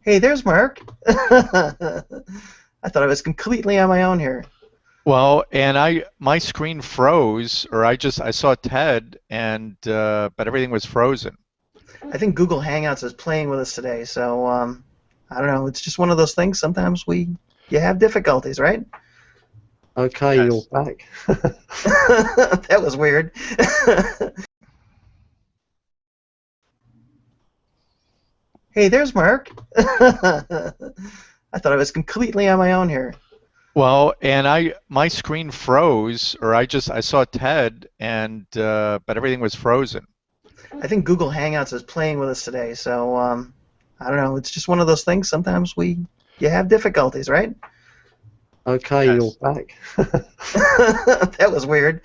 Hey, there's Mark. I thought I was completely on my own here. Well, and my screen froze, or I saw Ted, and but everything was frozen. I think Google Hangouts is playing with us today, so I don't know. It's just one of those things. Sometimes you have difficulties, right? Okay, you're Yes. back. That was weird. Hey, there's Mark. I thought I was completely on my own here. Well, and my screen froze, or I saw Ted, and but everything was frozen. I think Google Hangouts is playing with us today, so I don't know. It's just one of those things. Sometimes you have difficulties, right? Okay, you're Yes. back. That was weird.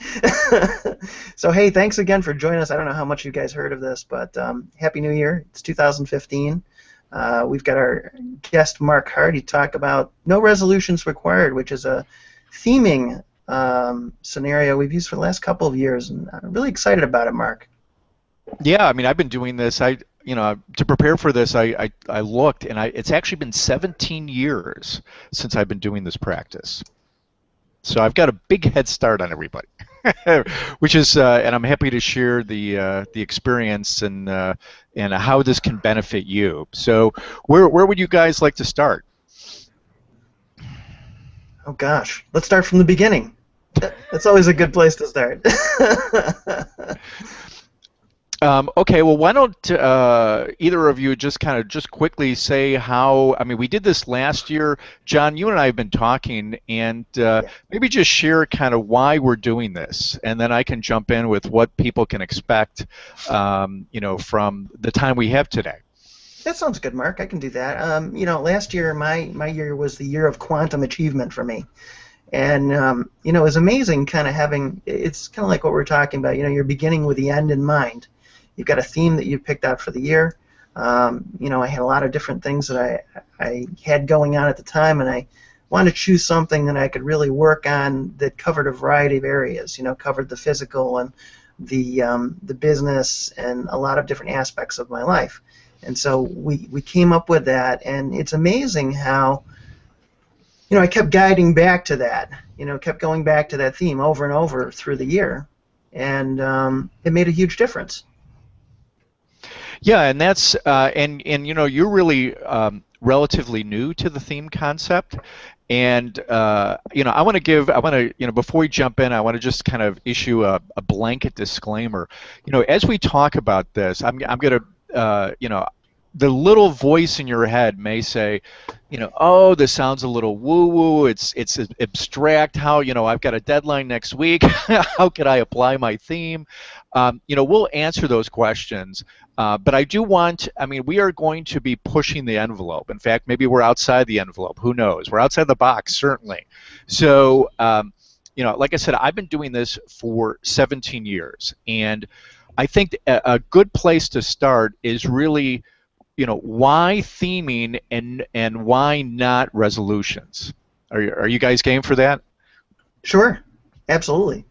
So, hey, thanks again for joining us. I don't know how much you guys heard of this, but Happy New Year. It's 2015. We've got our guest, Mark Hardy, talk about no resolutions required, which is a theming scenario we've used for the last couple of years, and I'm really excited about it, Mark. Yeah, I mean, I've been doing this. To prepare for this, I looked, and it's actually been 17 years since I've been doing this practice. So I've got a big head start on everybody, which is, and I'm happy to share the experience and how this can benefit you. So where would you guys like to start? Oh, gosh. Let's start from the beginning. That's always a good place to start. Okay, well, why don't either of you just kind of just quickly say how, I mean, we did this last year. John, you and I have been talking, and Yeah. maybe just share kind of why we're doing this, and then I can jump in with what people can expect, from the time we have today. That sounds good, Mark. I can do that. Last year, my year was the year of quantum achievement for me. And it was amazing kind of having, it's kind of like what we're talking about. You're beginning with the end in mind. You've got a theme that you picked out for the year. I had a lot of different things that I had going on at the time, and I wanted to choose something that I could really work on that covered a variety of areas. Covered the physical and the business and a lot of different aspects of my life. And so we came up with that, and it's amazing how I kept guiding back to that, kept going back to that theme over and over through the year, and it made a huge difference. Yeah, and that's and you're really relatively new to the theme concept, and I want to before we jump in, I want to just kind of issue a blanket disclaimer. As we talk about this, I'm going to the little voice in your head may say, oh, this sounds a little woo-woo. It's abstract. How I've got a deadline next week. How can I apply my theme? We'll answer those questions. But I do want, I mean, we are going to be pushing the envelope. In fact, maybe we're outside the envelope. Who knows? We're outside the box, certainly. So, like I said, I've been doing this for 17 years. And I think a good place to start is really, why theming and why not resolutions? Are you guys game for that? Sure, absolutely.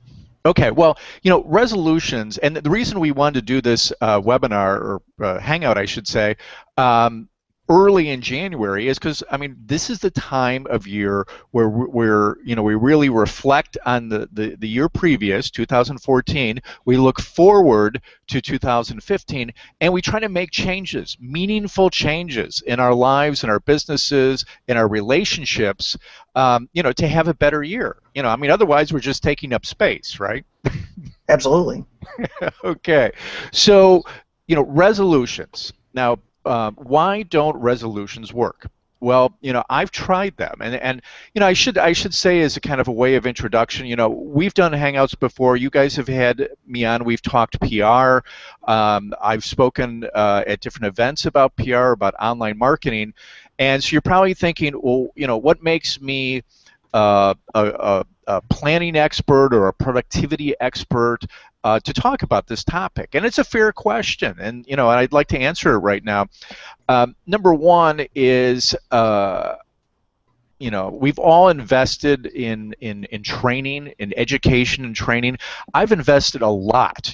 Okay, well, resolutions, and the reason we wanted to do this webinar or hangout, I should say, um, early in January is because, I mean, this is the time of year where we really reflect on the year previous, 2014. We look forward to 2015, and we try to make changes, meaningful changes in our lives, in our businesses, in our relationships, to have a better year. I mean, otherwise we're just taking up space, right? Absolutely. Okay, so resolutions. Now, why don't resolutions work? Well, I've tried them, and I should say as a kind of a way of introduction, we've done Hangouts before. You guys have had me on. We've talked PR. I've spoken at different events about PR, about online marketing, and so you're probably thinking, well, what makes me a planning expert or a productivity expert to talk about this topic? And it's a fair question, and I'd like to answer it right now. Number one is, we've all invested in training, in education and training. I've invested a lot.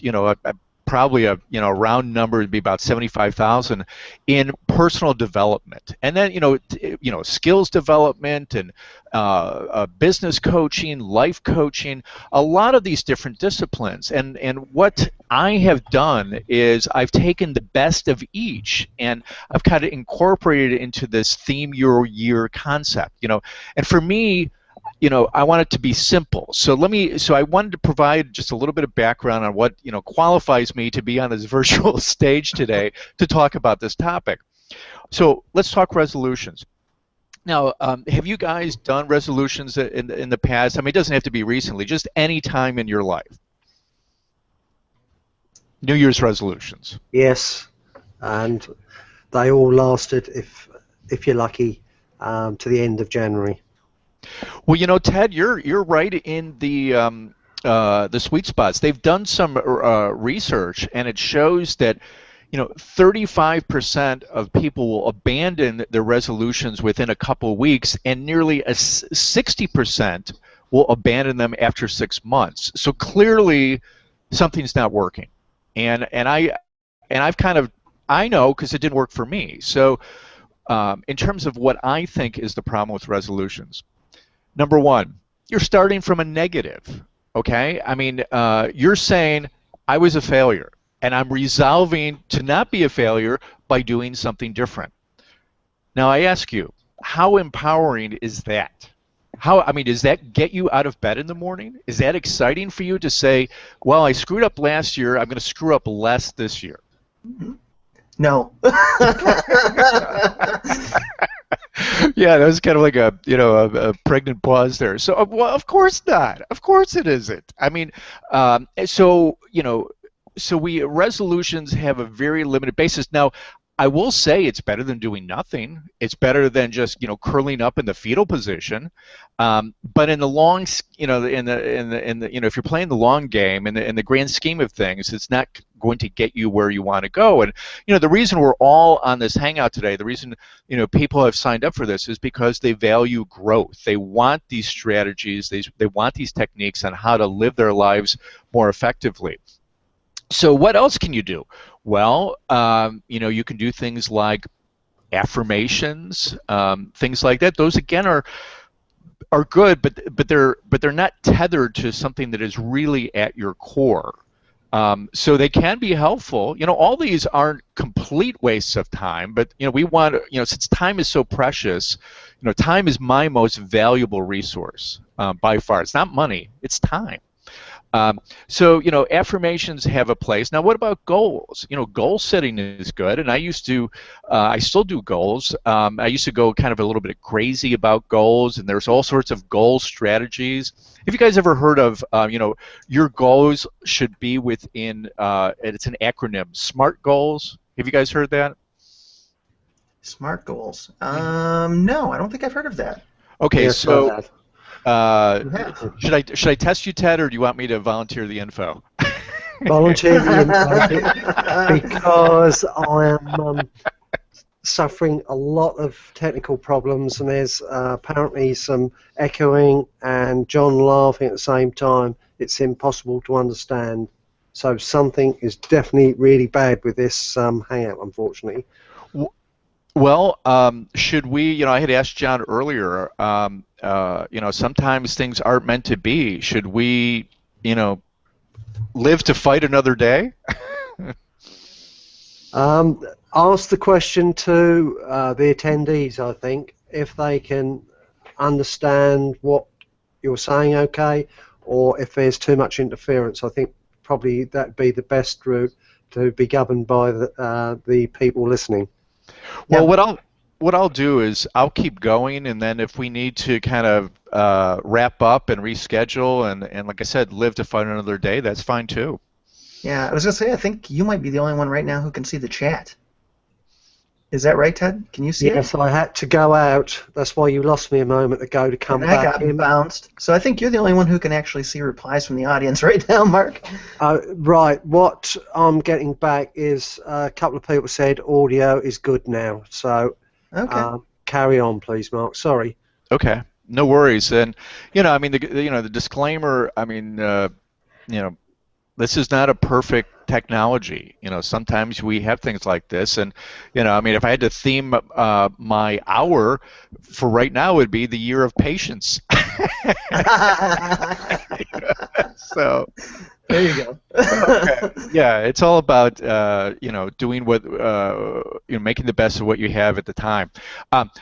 probably a round number would be about 75,000 in personal development, and then skills development and business coaching, life coaching, a lot of these different disciplines. And what I have done is I've taken the best of each and I've kind of incorporated it into this theme your year concept. And for me, I want it to be simple. So I wanted to provide just a little bit of background on what, qualifies me to be on this virtual stage today to talk about this topic. So let's talk resolutions. Now, have you guys done resolutions in the past? I mean, it doesn't have to be recently, just any time in your life. New Year's resolutions. Yes, and they all lasted, if you're lucky, to the end of January. Well, Ted, you're right in the sweet spots. They've done some research, and it shows that 35% of people will abandon their resolutions within a couple of weeks, and nearly 60% will abandon them after 6 months. So clearly, something's not working, and I know because it didn't work for me. So in terms of what I think is the problem with resolutions. Number one, you're starting from a negative, okay? I mean, you're saying, I was a failure, and I'm resolving to not be a failure by doing something different. Now, I ask you, how empowering is that? Does that get you out of bed in the morning? Is that exciting for you to say, well, I screwed up last year, I'm going to screw up less this year? No. Yeah, that was kind of like a pregnant pause there. So, well, of course not. Of course it isn't. I mean, so resolutions have a very limited basis. Now, I will say it's better than doing nothing. It's better than just curling up in the fetal position. But in the long, if you're playing the long game in the grand scheme of things, it's not going to get you where you want to go. And the reason we're all on this hangout today, the reason people have signed up for this is because they value growth. They want these strategies. They want these techniques on how to live their lives more effectively. So what else can you do? Well, you can do things like affirmations, things like that. Those again are good, but they're not tethered to something that is really at your core. So they can be helpful. All these aren't complete wastes of time, but we want since time is so precious, time is my most valuable resource by far. It's not money, it's time. So affirmations have a place. Now, what about goals? Goal setting is good, and I still do goals. I used to go kind of a little bit crazy about goals, and there's all sorts of goal strategies. Have you guys ever heard of, your goals should be within, it's an acronym, SMART goals? Have you guys heard that? SMART goals? No, I don't think I've heard of that. Okay, yes, so. Should I test you, Ted, or do you want me to volunteer the info? Volunteer the info because I am suffering a lot of technical problems, and there's apparently some echoing and John laughing at the same time. It's impossible to understand. So something is definitely really bad with this hangout, unfortunately. Well, should we, I had asked John earlier, sometimes things aren't meant to be. Should we, live to fight another day? Ask the question to the attendees, I think, if they can understand what you're saying, okay, or if there's too much interference. I think probably that'd be the best route to be governed by the people listening. Well, what I'll do is I'll keep going, and then if we need to kind of wrap up and reschedule, and like I said, live to fight another day, that's fine too. Yeah, I was gonna say I think you might be the only one right now who can see the chat. Is that right, Ted? Can you see it? Yes, I had to go out. That's why you lost me a moment ago to come back. I got bounced. So I think you're the only one who can actually see replies from the audience right now, Mark. Right. What I'm getting back is a couple of people said audio is good now. So okay. Carry on, please, Mark. Sorry. Okay. No worries. And the disclaimer. This is not a perfect technology. Sometimes we have things like this, and I mean, if I had to theme my hour for right now, it would be the year of patience. So. There you go. Okay. Yeah, it's all about doing what making the best of what you have at the time.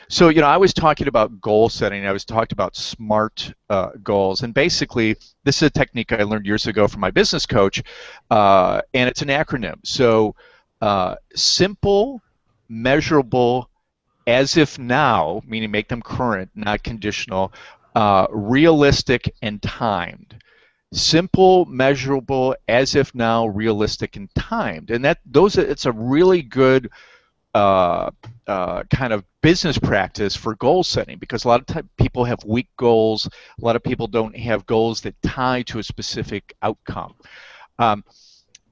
So I was talking about goal setting. I was talking about SMART goals, and basically this is a technique I learned years ago from my business coach, and it's an acronym. So simple, measurable, as if now, meaning make them current, not conditional, realistic, and timed. Simple, measurable, as if now, realistic, and timed. And it's a really good kind of business practice for goal setting, because a lot of people have weak goals. A lot of people don't have goals that tie to a specific outcome.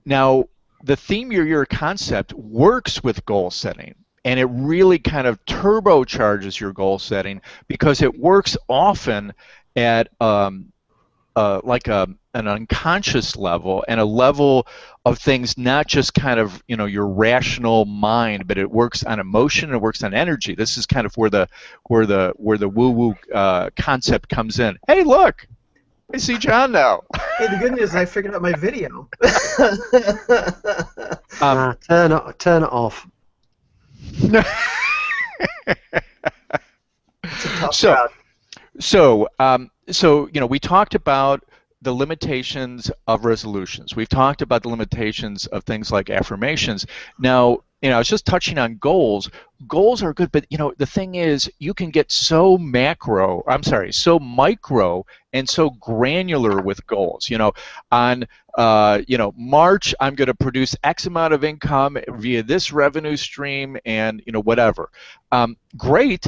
Now, the theme your year concept works with goal setting, and it really kind of turbocharges your goal setting because it works often at an unconscious level, and a level of things not just kind of your rational mind, but it works on emotion, it works on energy. This is kind of where the woo-woo concept comes in. Hey, look, I see John now. Hey, the good news is I figured out my video. Turn it off. It's a tough crowd. So we talked about the limitations of resolutions. We've talked about the limitations of things like affirmations. Now, I was just touching on goals. Goals are good, but the thing is, you can get so micro and so granular with goals. On March, I'm going to produce X amount of income via this revenue stream, and whatever. Great.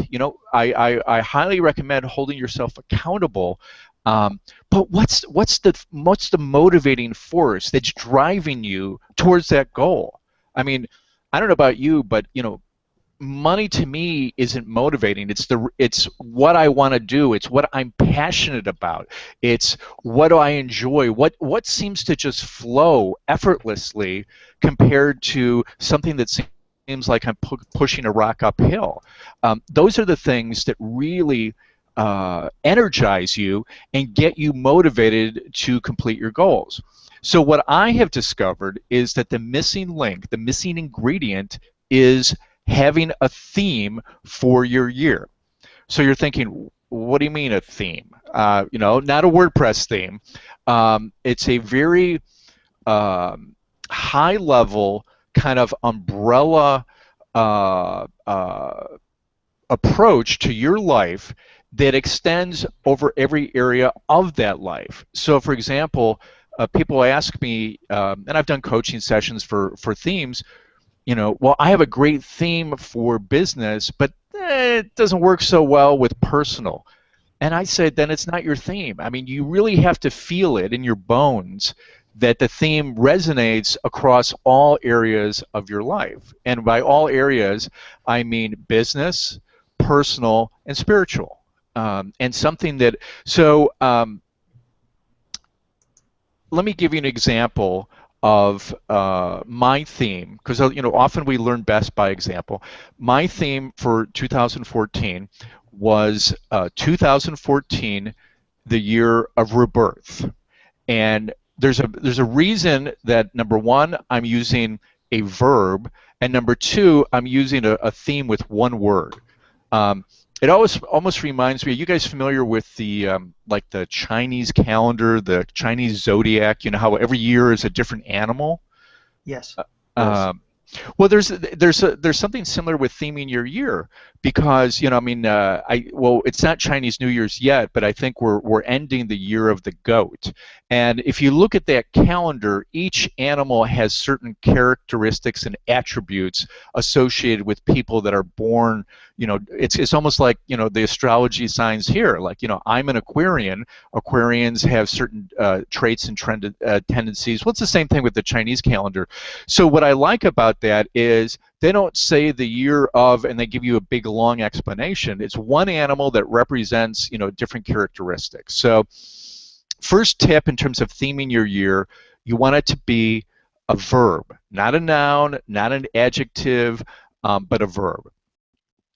I highly recommend holding yourself accountable. But what's the motivating force that's driving you towards that goal? I mean, I don't know about you, but money to me isn't motivating. It's what I want to do. It's what I'm passionate about. It's what do I enjoy. What seems to just flow effortlessly compared to something that seems like I'm pushing a rock uphill. Those are the things that really energize you and get you motivated to complete your goals. So what I have discovered is that the missing link, the missing ingredient, is having a theme for your year. So you're thinking, what do you mean a theme? Not a WordPress theme. It's a very high level kind of umbrella approach to your life that extends over every area of that life. So for example, people ask me, and I've done coaching sessions for themes, well, I have a great theme for business, but it doesn't work so well with personal. And I said, then it's not your theme. I mean, you really have to feel it in your bones that the theme resonates across all areas of your life. And by all areas, I mean business, personal, and spiritual. And something that, so let me give you an example of my theme, because often we learn best by example. My theme for 2014 was 2014, the year of rebirth. And there's a reason that, number one, I'm using a verb, and number two, I'm using a theme with one word. It almost reminds me. Are you guys familiar with the like the Chinese calendar, the Chinese zodiac? You know how every year is a different animal. Yes. Well, there's something similar with theming your year, because it's not Chinese New Year's yet, but I think we're ending the year of the goat. And if you look at that calendar, each animal has certain characteristics and attributes associated with people that are born. It's almost like the astrology signs here. Like I'm an Aquarian. Aquarians have certain traits and tendencies. Well, it's the same thing with the Chinese calendar. So what I like about that is they don't say the year of and they give you a big long explanation. It's one animal that represents different characteristics. So first tip in terms of theming your year, You want it to be a verb, not a noun, not an adjective, but a verb.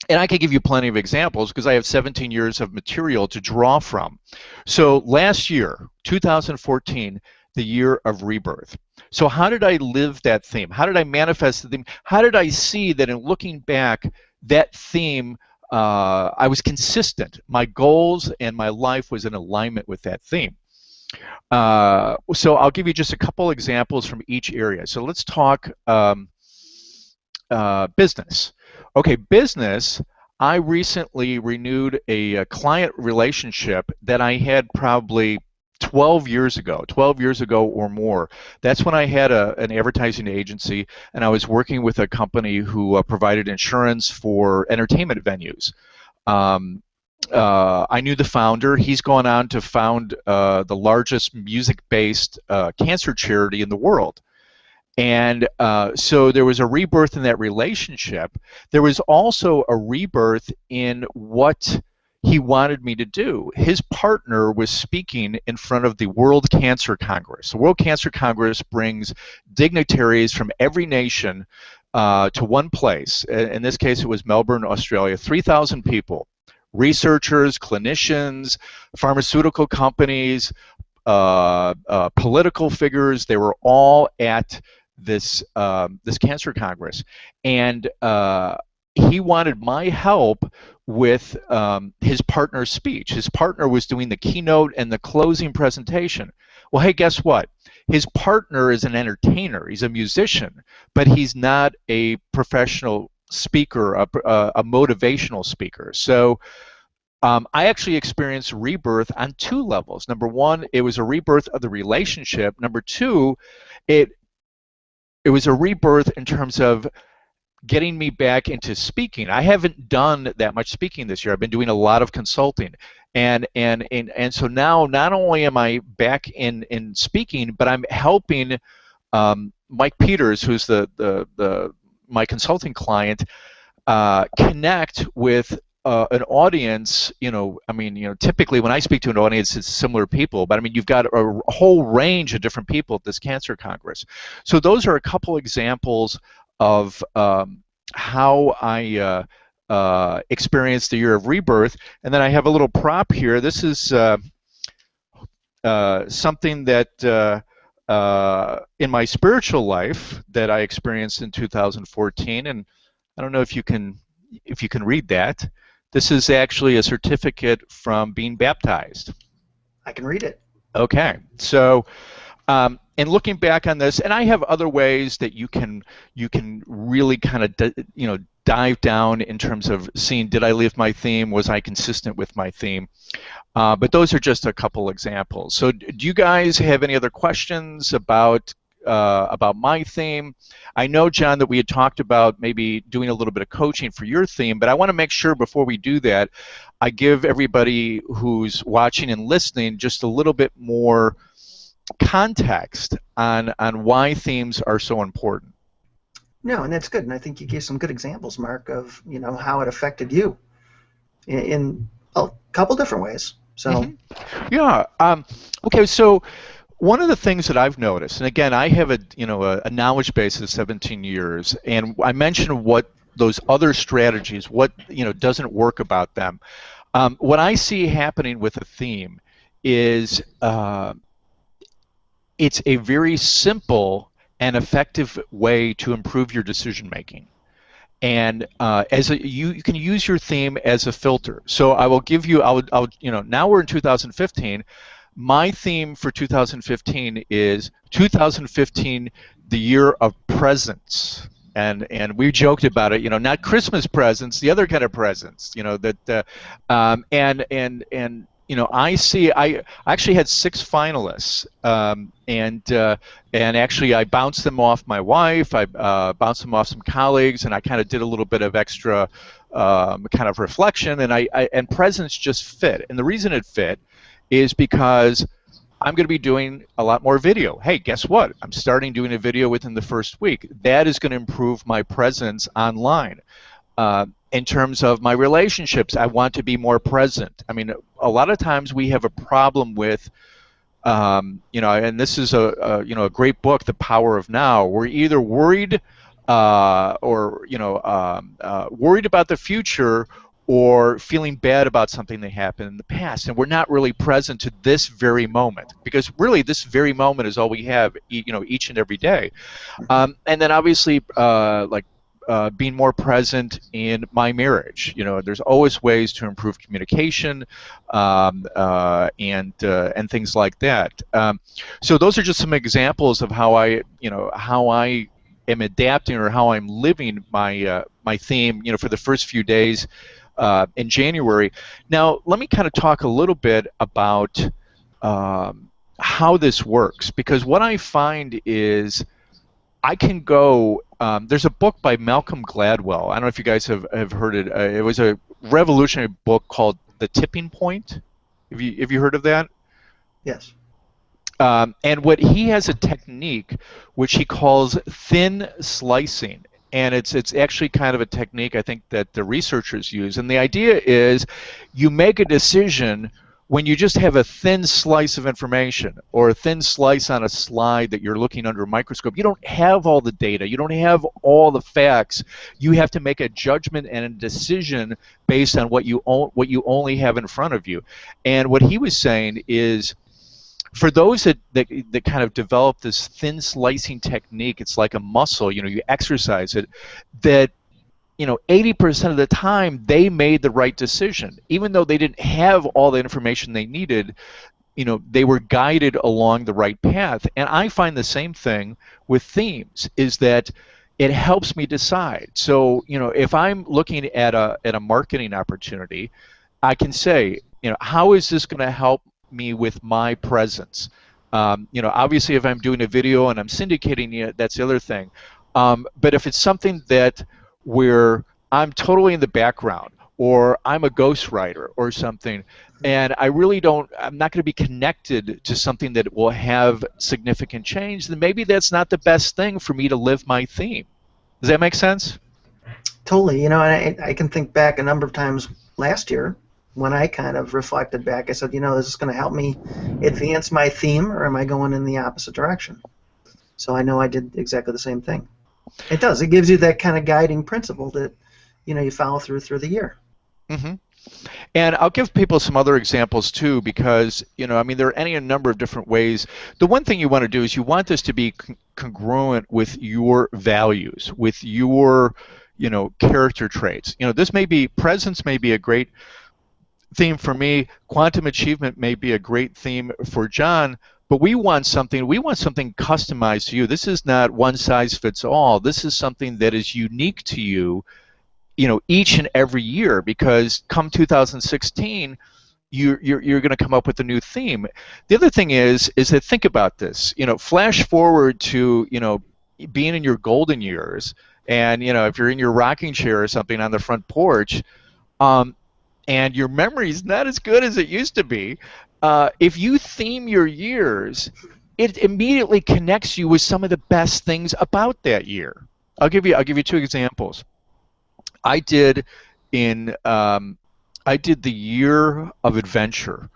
And I can give you plenty of examples because I have 17 years of material to draw from. So last year, 2014, the year of rebirth. So how did I live that theme? How did I manifest the theme? How did I see that in looking back, that theme, I was consistent. My goals and my life was in alignment with that theme. So I'll give you just a couple examples from each area. So let's talk business. Okay, business, I recently renewed a client relationship that I had probably 12 years ago or more. That's when I had an advertising agency, and I was working with a company who provided insurance for entertainment venues. I knew the founder. He's gone on to found the largest music-based cancer charity in the world. And so there was a rebirth in that relationship. There was also a rebirth in what he wanted me to do. His partner was speaking in front of the World Cancer Congress. The World Cancer Congress brings dignitaries from every nation to one place. In this case, it was Melbourne, Australia, 3,000 people. Researchers, clinicians, pharmaceutical companies, political figures, they were all at this cancer congress, and he wanted my help with his partner's speech. His partner was doing the keynote and the closing presentation. Well, hey, guess what? His partner is an entertainer. He's a musician, but he's not a professional speaker, a motivational speaker. So I actually experienced rebirth on two levels. Number one, it was a rebirth of the relationship. Number two, it was a rebirth in terms of getting me back into speaking. I haven't done that much speaking this year. I've been doing a lot of consulting. And so now not only am I back in speaking, but I'm helping Mike Peters, who's my consulting client, connect with an audience. Typically when I speak to an audience, it's similar people, but I mean, you've got a whole range of different people at this Cancer Congress. So those are a couple examples of how I experienced the year of rebirth. And then I have a little prop here. This is something that in my spiritual life that I experienced in 2014, and I don't know if you can read that. This is actually a certificate from being baptized. I can read it. Okay, so and looking back on this, and I have other ways that you can really kind of dive down in terms of seeing, did I live my theme? Was I consistent with my theme? But those are just a couple examples. So do you guys have any other questions about my theme? I know, John, that we had talked about maybe doing a little bit of coaching for your theme, but I want to make sure before we do that, I give everybody who's watching and listening just a little bit more context on why themes are so important. No, and that's good, and I think you gave some good examples, Mark, of how it affected you in a couple different ways. So, yeah. Okay, so one of the things that I've noticed, and again, I have a knowledge base of 17 years, and I mentioned what those other strategies, what doesn't work about them. What I see happening with a theme is it's a very simple and effective way to improve your decision making. And you can use your theme as a filter. So I will give you, now we're in 2015. My theme for 2015 is 2015, the year of presents. And we joked about it, not Christmas presents, the other kind of presents, I actually had 6 finalists, and actually I bounced them off my wife, I bounced them off some colleagues, and I kind of did a little bit of extra kind of reflection, and presents just fit. And the reason it fit is because I'm going to be doing a lot more video. Hey, guess what? I'm starting doing a video within the first week. That is going to improve my presence online. In terms of my relationships, I want to be more present. I mean, a lot of times we have a problem with and this is a great book, The Power of Now. We're either worried worried about the future or feeling bad about something that happened in the past, and we're not really present to this very moment, because really this very moment is all we have, each and every day. And then obviously, being more present in my marriage. There's always ways to improve communication, and things like that. So those are just some examples of how I am adapting, or how I'm living my theme, for the first few days in January. Now, let me kind of talk a little bit about how this works, because what I find is I can go. There's a book by Malcolm Gladwell. I don't know if you guys have heard it. It was a revolutionary book called The Tipping Point. Have you heard of that? Yes. And what he has a technique which he calls thin slicing. And it's actually kind of a technique I think that the researchers use. And the idea is you make a decision when you just have a thin slice of information, or a thin slice on a slide that you're looking under a microscope. You don't have all the data. You don't have all the facts. You have to make a judgment and a decision based on what you only have in front of you. And what he was saying is, for those that kind of develop this thin slicing technique, it's like a muscle, you exercise it, that 80% of the time they made the right decision. Even though they didn't have all the information they needed, they were guided along the right path. And I find the same thing with themes, is that it helps me decide. So, if I'm looking at a marketing opportunity, I can say, how is this going to help me with my presence? Obviously, if I'm doing a video and I'm syndicating it, that's the other thing. But if it's something where I'm totally in the background, or I'm a ghostwriter or something, and I'm not going to be connected to something that will have significant change, then maybe that's not the best thing for me to live my theme. Does that make sense? Totally. And I can think back a number of times last year when I kind of reflected back. I said, is this going to help me advance my theme, or am I going in the opposite direction? So I know I did exactly the same thing. It does. It gives you that kind of guiding principle that you follow through the year. Mm-hmm. And I'll give people some other examples too, because there are any number of different ways. The one thing you want to do is you want this to be congruent with your values, with your character traits. Presence may be a great theme for me. Quantum achievement may be a great theme for John. But we want something customized to you. This is not one size fits all. This is something that is unique to you, each and every year, because come 2016, you're going to come up with a new theme. The other thing is that, think about this. Flash forward to being in your golden years, and if you're in your rocking chair or something on the front porch, and your memory's not as good as it used to be. If you theme your years, it immediately connects you with some of the best things about that year. I'll give you two examples. I did the year of adventure,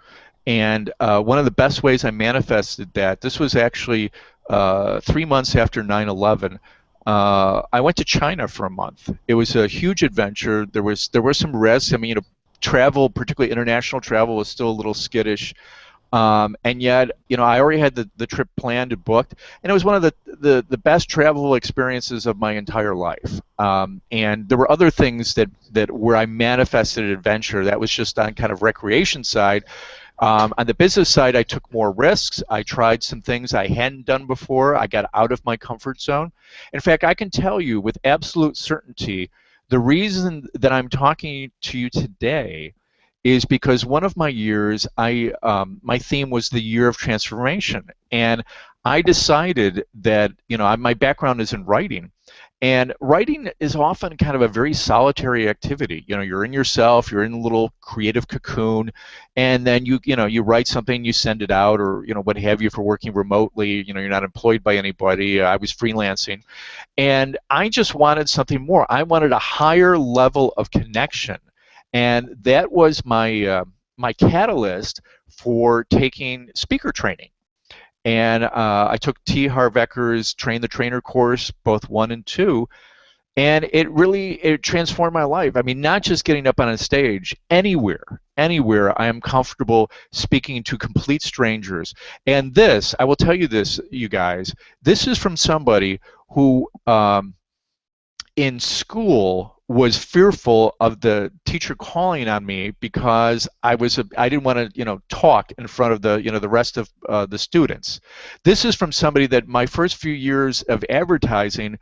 and one of the best ways I manifested that, this was actually 3 months after 9/11. I went to China for a month. It was a huge adventure. There were some risks. Travel, particularly international travel, was still a little skittish. And yet, I already had the trip planned and booked, and it was one of the best travel experiences of my entire life. And there were other things that where I manifested adventure. That was just on kind of recreation side. On the business side, I took more risks. I tried some things I hadn't done before. I got out of my comfort zone. In fact, I can tell you with absolute certainty, the reason that I'm talking to you today is because one of my years, my theme was the year of transformation, and I decided that my background is in writing, and writing is often kind of a very solitary activity. You're in yourself, you're in a little creative cocoon, and then you write something, you send it out, or what have you, for working remotely. You're not employed by anybody. I was freelancing, and I just wanted something more. I wanted a higher level of connection. And that was my my catalyst for taking speaker training. And I took T. Harv Ekker's Train the Trainer course, both 1 and 2, and it transformed my life. I mean, not just getting up on a stage, anywhere I am comfortable speaking to complete strangers. And this, I will tell you this, you guys, this is from somebody who in school was fearful of the teacher calling on me because I didn't want to talk in front of the rest of the students. This is from somebody that my first few years of advertising,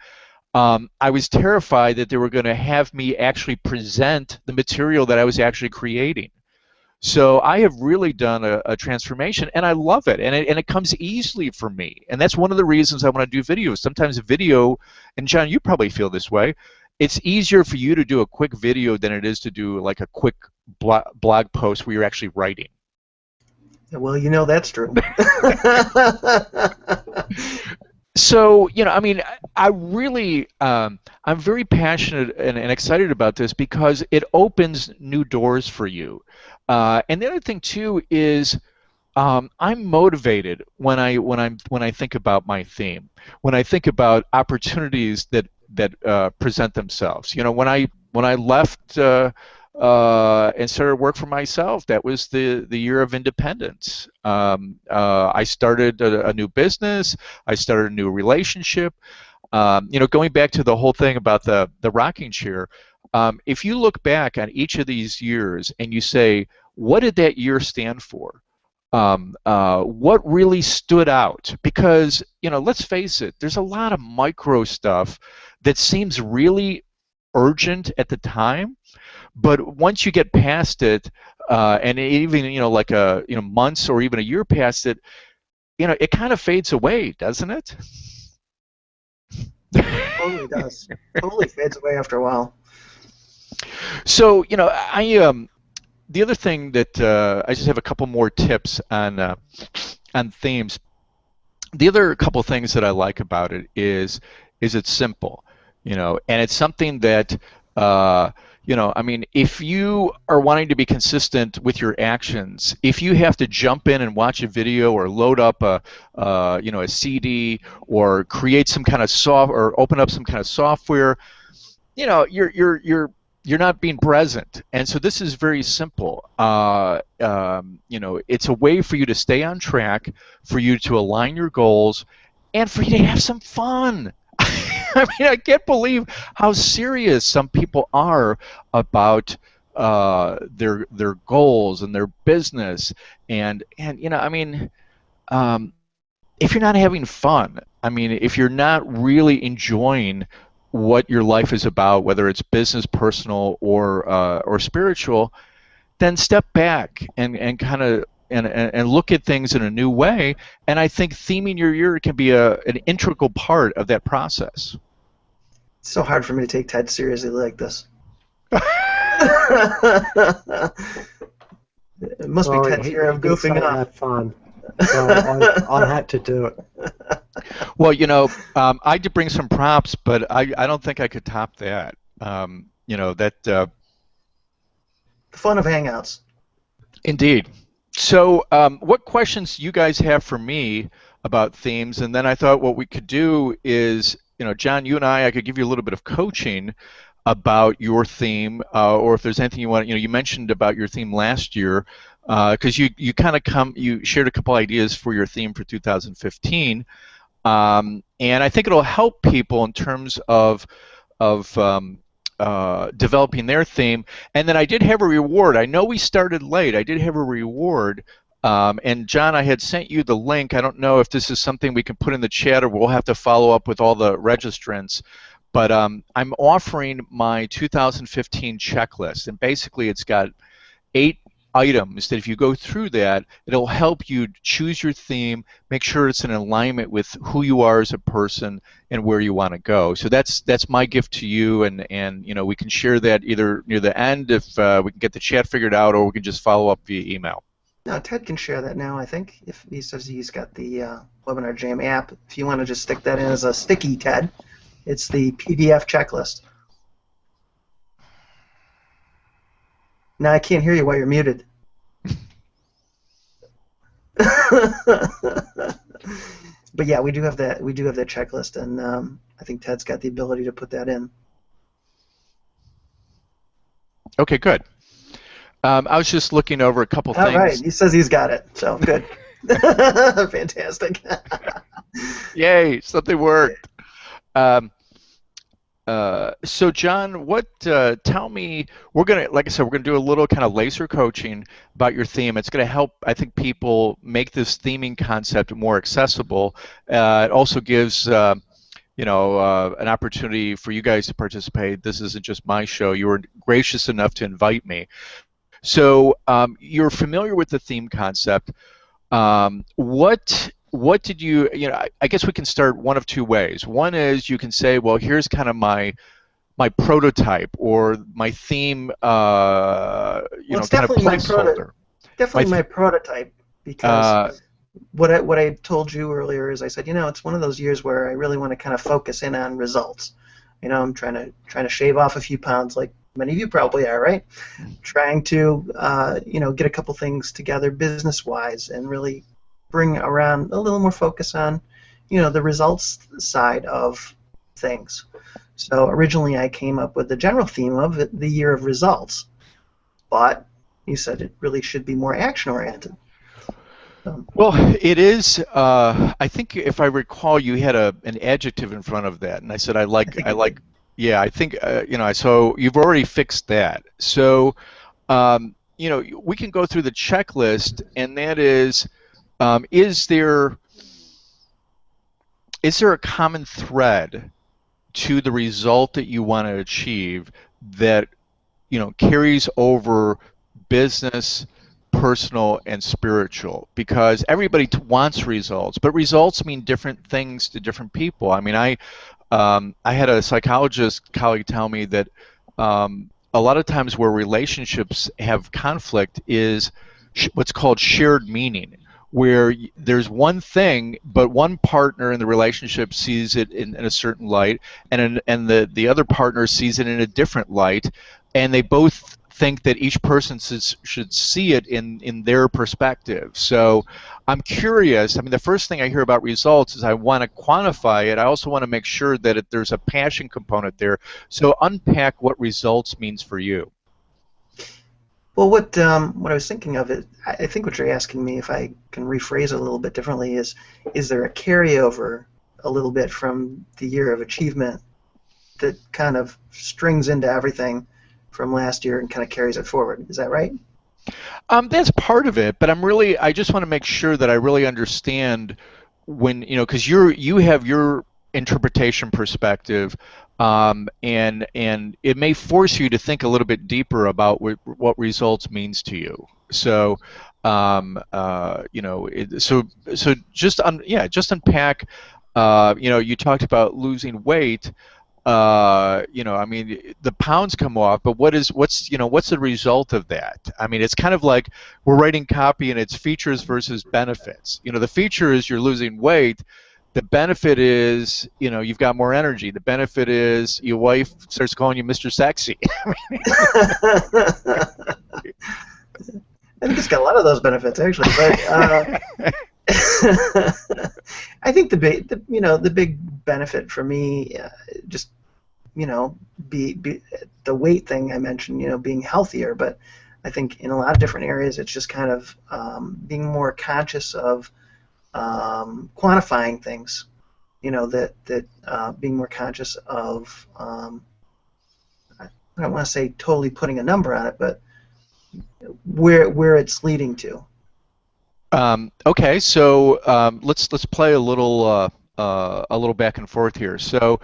I was terrified that they were going to have me actually present the material that I was actually creating. So I have really done a transformation, and I love it, and it comes easily for me. And that's one of the reasons I want to do videos. Sometimes a video, and John, you probably feel this way, it's easier for you to do a quick video than it is to do like a quick blog post where you're actually writing. Well, that's true. So, I mean, I really, I'm very passionate and excited about this because it opens new doors for you. And the other thing too is I'm motivated when I think about my theme, when I think about opportunities that present themselves. When I left and started work for myself, that was the year of independence. I started a new business. I started a new relationship. Going back to the whole thing about the rocking chair, if you look back on each of these years and you say, what did that year stand for? What really stood out? Because, let's face it, there's a lot of micro stuff that seems really urgent at the time, but once you get past it, and even like months or even a year past it, it kind of fades away, doesn't it? Totally does. Totally fades away after a while. So the other thing that I just have a couple more tips on themes. The other couple things that I like about it is it's simple, and it's something that I mean, if you are wanting to be consistent with your actions, if you have to jump in and watch a video or load up a CD or create some kind of or open up some kind of software, you're not being present. And so this is very simple. It's a way for you to stay on track, for you to align your goals, and for you to have some fun. I mean, I can't believe how serious some people are about their goals and their business, and I mean, if you're not having fun, I mean, if you're not really enjoying what your life is about, whether it's business, personal, or spiritual, then step back and kind of and look at things in a new way. And I think theming your year can be an integral part of that process. It's so hard for me to take Ted seriously like this. It must be Ted's year of goofing off. Had fun. So I had to do it. Well, I did bring some props, but I don't think I could top that. The fun of Hangouts. Indeed. So what questions do you guys have for me about themes? And then I thought what we could do is, John, you and I could give you a little bit of coaching about your theme, or if there's anything you want. You mentioned about your theme last year, because you shared a couple ideas for your theme for 2015, and I think it'll help people in terms of developing their theme. And then I did have a reward. I know we started late. I did have a reward. And John, I had sent you the link. I don't know if this is something we can put in the chat or we'll have to follow up with all the registrants. But I'm offering my 2015 checklist. And basically it's got 8 items that if you go through that, it'll help you choose your theme, make sure it's in alignment with who you are as a person and where you want to go. So that's my gift to you, and we can share that either near the end if we can get the chat figured out, or we can just follow up via email. No, Ted can share that now, I think, if he says he's got the Webinar Jam app. If you want to just stick that in as a sticky, Ted, it's the PDF checklist. Now I can't hear you while you're muted. But yeah, we do have that. We do have that checklist, and I think Ted's got the ability to put that in. Okay, good. I was just looking over a couple All right, things. he says he's got it, so good. Fantastic. Yay, something worked. So John, tell me, like I said, we're gonna do a little kind of laser coaching about your theme. It's gonna help, I think, people make this theming concept more accessible. It also gives, an opportunity for you guys to participate. This isn't just my show. You were gracious enough to invite me. So you're familiar with the theme concept. What did I guess we can start one of two ways. One is you can say, well, here's kind of my prototype or my theme, It's kind of definitely placeholder. my prototype, because what I told you earlier is I said, it's one of those years where I really want to kind of focus in on results. I'm trying to shave off a few pounds, like many of you probably are, right? Trying to get a couple things together business-wise and really bring around a little more focus on the results side of things. So originally I came up with the general theme of the year of results, but you said it really should be more action-oriented. Well, it is. I think if I recall, you had an adjective in front of that, and I said I like. Yeah, I think So you've already fixed that. So we can go through the checklist, and that is there a common thread to the result that you want to achieve that carries over business, personal, and spiritual? Because everybody wants results, but results mean different things to different people. I mean, I had a psychologist colleague tell me that a lot of times where relationships have conflict is what's called shared meaning, where there's one thing, but one partner in the relationship sees it in a certain light, and the other partner sees it in a different light, and they both think that each person should see it in their perspective. So I'm curious. I mean, the first thing I hear about results is I want to quantify it. I also want to make sure that there's a passion component there. So unpack what results means for you. Well, what I was thinking of it, I think what you're asking me, if I can rephrase it a little bit differently, is there a carryover a little bit from the year of achievement that kind of strings into everything from last year and kind of carries it forward? Is that right? That's part of it, but I just want to make sure that I really understand when, because you have your interpretation perspective, and it may force you to think a little bit deeper about what results means to you. So, so just unpack. You talked about losing weight. I mean, the pounds come off, but what's the result of that? I mean, it's kind of like we're writing copy and it's features versus benefits. The feature is you're losing weight. The benefit is, you've got more energy. The benefit is your wife starts calling you Mr. Sexy. I think it's got a lot of those benefits, actually. But I think the big benefit for me, just be the weight thing I mentioned, being healthier. But I think in a lot of different areas, it's just kind of being more conscious of quantifying things. Being more conscious of. I don't want to say totally putting a number on it, but where it's leading to. Okay, so let's play a little back and forth here. So,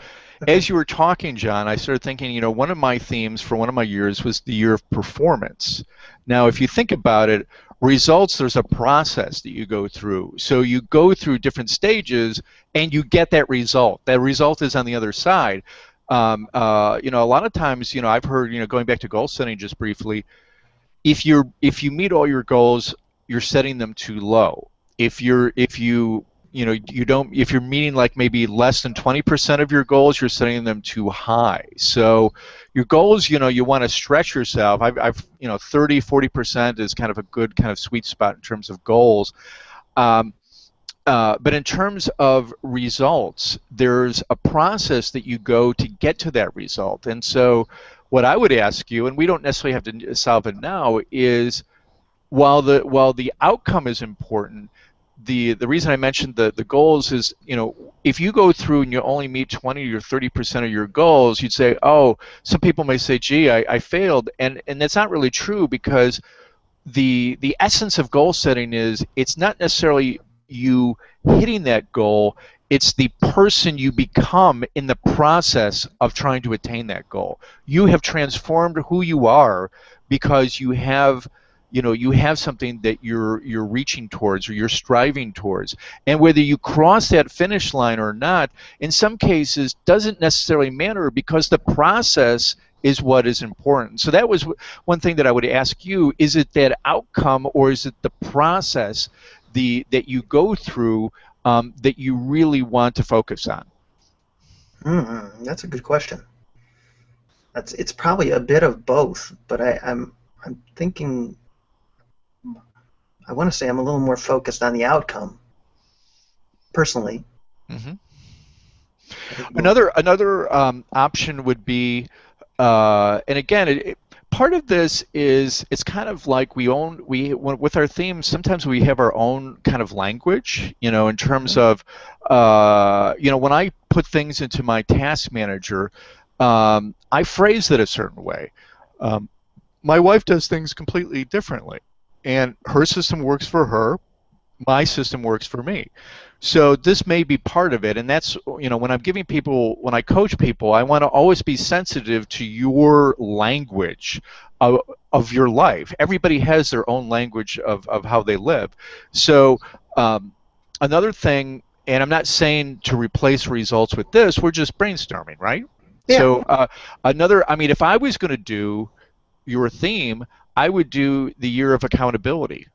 as you were talking, John, I started thinking. One of my themes for one of my years was the year of performance. Now, if you think about it, results, there's a process that you go through. So you go through different stages, and you get that result. That result is on the other side. A lot of times, I've heard, going back to goal setting just briefly, if you meet all your goals, you're setting them too low. If you're meeting like maybe less than 20% of your goals, you're setting them too high. So your goals, you want to stretch yourself. 30, 40% is kind of a good kind of sweet spot in terms of goals. Um, but in terms of results, there's a process that you go to get to that result. And so what I would ask you, and we don't necessarily have to solve it now, is while the outcome is important, the reason I mentioned the goals is, if you go through and you only meet 20 or 30% of your goals, you'd say, oh, some people may say, gee, I failed. And that's not really true, because the essence of goal setting is it's not necessarily you hitting that goal, it's the person you become in the process of trying to attain that goal. You have transformed who you are because you have something that you're reaching towards or you're striving towards. And whether you cross that finish line or not, in some cases doesn't necessarily matter, because the process is what is important. So that was one thing that I would ask you: is it that outcome, or is it the process that you go through that you really want to focus on? That's a good question. It's probably a bit of both, but I'm thinking, I want to say I'm a little more focused on the outcome, personally. Mm-hmm. Another option would be, and again, part of this is it's kind of like with our themes. Sometimes we have our own kind of language, in terms of, when I put things into my task manager, I phrase it a certain way. My wife does things completely differently, and her system works for her. My system works for me. So this may be part of it, and that's, when I coach people, I want to always be sensitive to your language of your life. Everybody has their own language of how they live. So another thing, and I'm not saying to replace results with this, we're just brainstorming, right? Yeah. So if I was going to do your theme, I would do the year of accountability,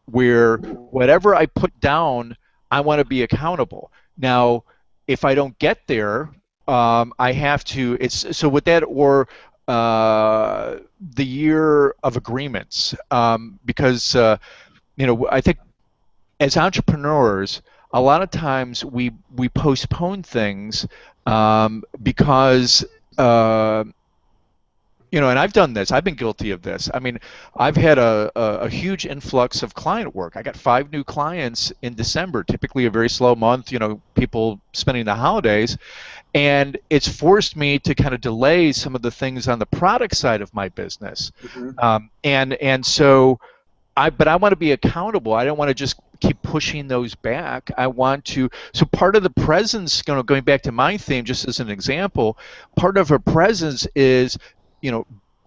where whatever I put down, I want to be accountable. Now, if I don't get there, I have to. So with that, or the year of agreements, because I think as entrepreneurs, a lot of times we postpone things because. And I've done this. I've been guilty of this. I mean, I've had a huge influx of client work. I got 5 new clients in December, typically a very slow month, people spending the holidays. And it's forced me to kind of delay some of the things on the product side of my business. Mm-hmm. But I want to be accountable. I don't want to just keep pushing those back. I want to. So part of the presence, going back to my theme, just as an example, part of a presence is,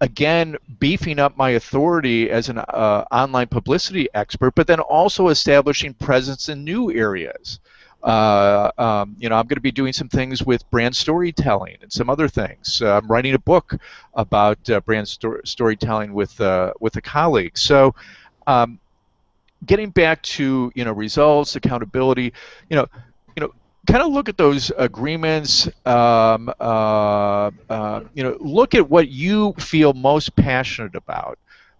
again, beefing up my authority as an online publicity expert, but then also establishing presence in new areas. I'm going to be doing some things with brand storytelling and some other things. I'm writing a book about brand storytelling with a colleague. So, getting back to results, accountability, kind of look at those agreements. Look at what you feel most passionate about.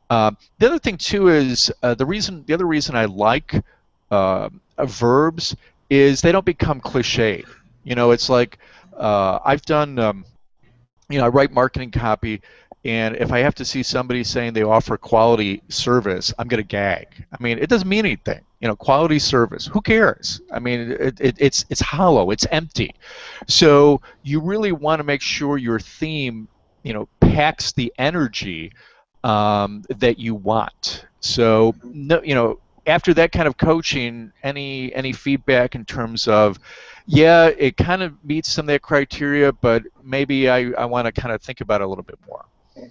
The other thing too is the other reason I like verbs is they don't become cliched. It's like I've done. I write marketing copy, and if I have to see somebody saying they offer quality service, I'm going to gag. I mean, it doesn't mean anything. Quality service. Who cares? I mean, it's hollow. It's empty. So you really want to make sure your theme, packs the energy that you want. So no, after that kind of coaching, any feedback in terms of, yeah, it kind of meets some of that criteria, but maybe I want to kind of think about it a little bit more.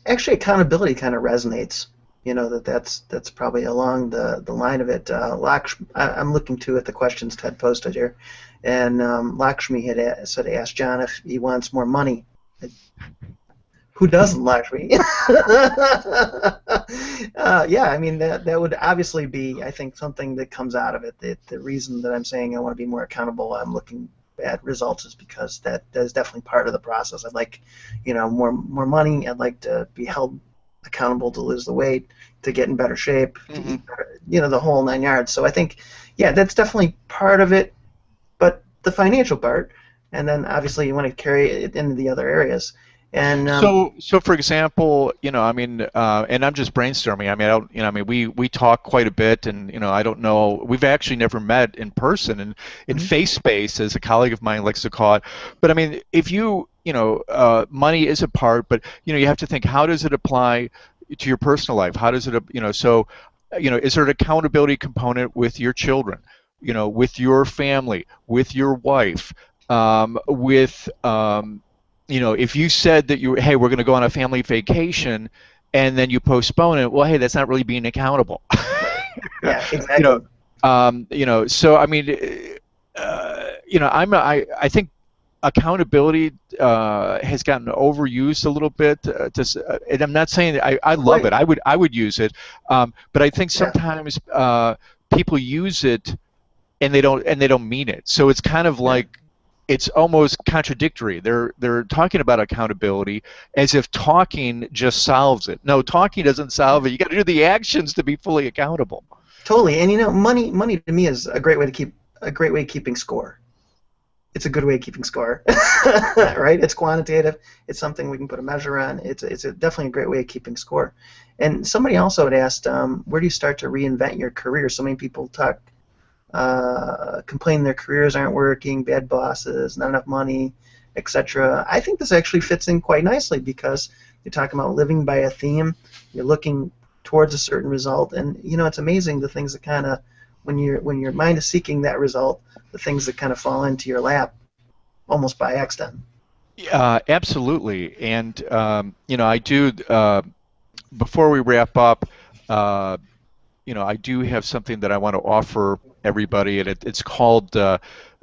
Actually, accountability kind of resonates. That's probably along the line of it. I'm looking at the questions Ted posted here, and Lakshmi had asked John if he wants more money. Who doesn't, Lakshmi? Yeah, I mean that would obviously be, I think, something that comes out of it. The reason that I'm saying I want to be more accountable, I'm looking at results, is because that is definitely part of the process. I'd like, more money. I'd like to be held accountable to lose the weight, to get in better shape, to Hmm. eat better, the whole 9 yards. So I think, yeah, that's definitely part of it, but the financial part, and then obviously you want to carry it into the other areas. And So for example, I mean, and I'm just brainstorming. I mean, I don't, I mean, we talk quite a bit, and I don't know. We've actually never met in person, and in Mhm. face space, as a colleague of mine likes to call it. But I mean, if money is a part, but you have to think, how does it apply to your personal life? How does it, so, is there an accountability component with your children? With your family, with your wife, with if you said that hey, we're going to go on a family vacation, and then you postpone it, well, hey, that's not really being accountable. Right. Yeah, you know, exactly. so I mean, I think accountability has gotten overused a little bit. And I'm not saying that I love Quite. it. I would use it, but I think Yeah. sometimes people use it and they don't mean it. So it's kind of Yeah. like it's almost contradictory. They're talking about accountability as if talking just solves it. No, talking doesn't Yeah. solve it. You got to do the actions to be fully accountable. Totally. And money to me is a great way of keeping score. It's a good way of keeping score, right? It's quantitative. It's something we can put a measure on. Definitely a great way of keeping score. And somebody also had asked, where do you start to reinvent your career? So many people complain their careers aren't working, bad bosses, not enough money, etc. I think this actually fits in quite nicely because you're talking about living by a theme. You're looking towards a certain result, and it's amazing the things that kind of when your mind is seeking that result, the things that kind of fall into your lap almost by accident. Absolutely. And I do. Before we wrap up, uh, I do have something that I want to offer everybody, and it's called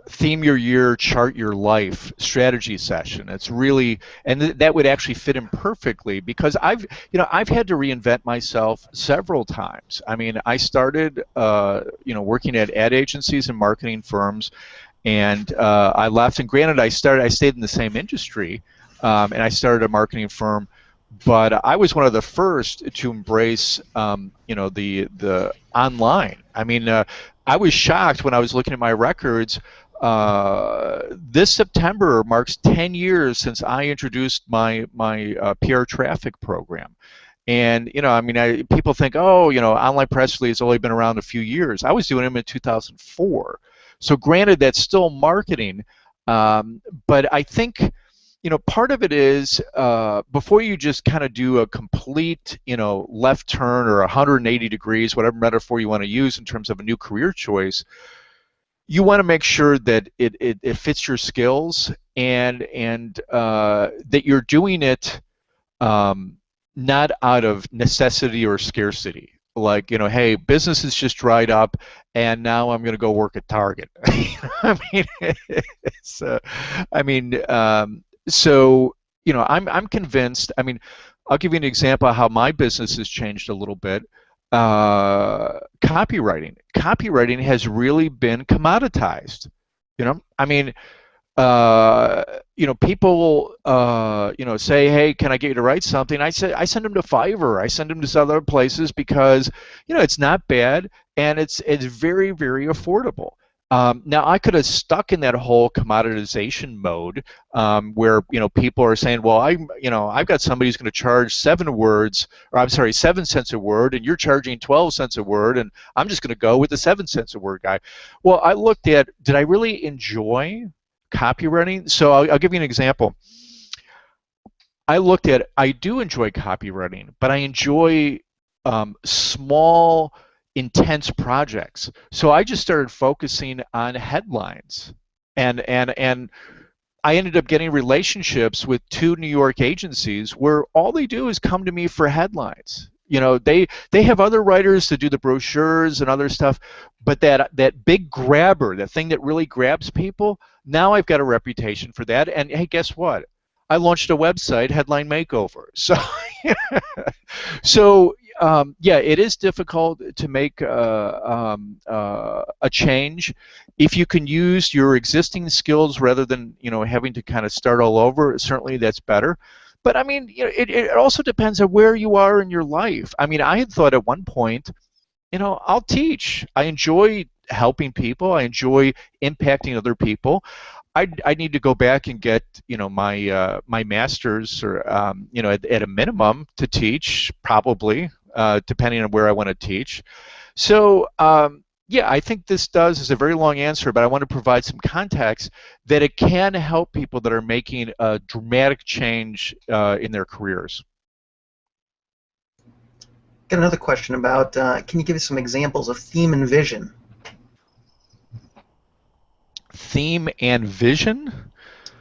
Theme Your Year, Chart Your Life Strategy Session. It's really, and that would actually fit in perfectly because I've had to reinvent myself several times. I mean, I started, working at ad agencies and marketing firms, and I left. And granted, I stayed in the same industry, and I started a marketing firm, but I was one of the first to embrace, the online. I mean, I was shocked when I was looking at my records. This September marks 10 years since I introduced my PR traffic program. And I mean, people think, oh, online press release has only been around a few years. I was doing them in 2004. So granted, that's still marketing, but I think part of it is before you just kind of do a complete left turn or 180 degrees, whatever metaphor you want to use in terms of a new career choice, you want to make sure that it fits your skills and that you're doing it um, not out of necessity or scarcity. Like, hey, business has just dried up, and now I'm going to go work at Target. I mean, it's, I mean, so I'm convinced. I mean, I'll give you an example of how my business has changed a little bit. Copywriting has really been commoditized. I mean, people, say, hey, can I get you to write something? I send them to Fiverr. I send them to other places because, it's not bad and it's very, very affordable. Now, I could have stuck in that whole commoditization mode where, people are saying, well, I've got somebody who's going to charge 7 cents a word, and you're charging 12 cents a word, and I'm just going to go with the 7 cents a word guy. Well, I looked at, did I really enjoy copywriting? So I'll give you an example. I do enjoy copywriting, but I enjoy small, intense projects. So I just started focusing on headlines, and I ended up getting relationships with 2 New York agencies where all they do is come to me for headlines. They have other writers to do the brochures and other stuff, but that big grabber, that thing that really grabs people, now I've got a reputation for that. And hey, guess what? I launched a website, Headline Makeover. So, yeah, it is difficult to make a change. If you can use your existing skills rather than having to kind of start all over, certainly that's better. But I mean, it also depends on where you are in your life. I mean, I had thought at one point, I'll teach. I enjoy helping people. I enjoy impacting other people. I need to go back and get my master's, or at a minimum, to teach, probably, depending on where I want to teach. So yeah, I think this is a very long answer, but I want to provide some context that it can help people that are making a dramatic change in their careers. Got another question about, can you give us some examples of theme and vision? Theme and vision?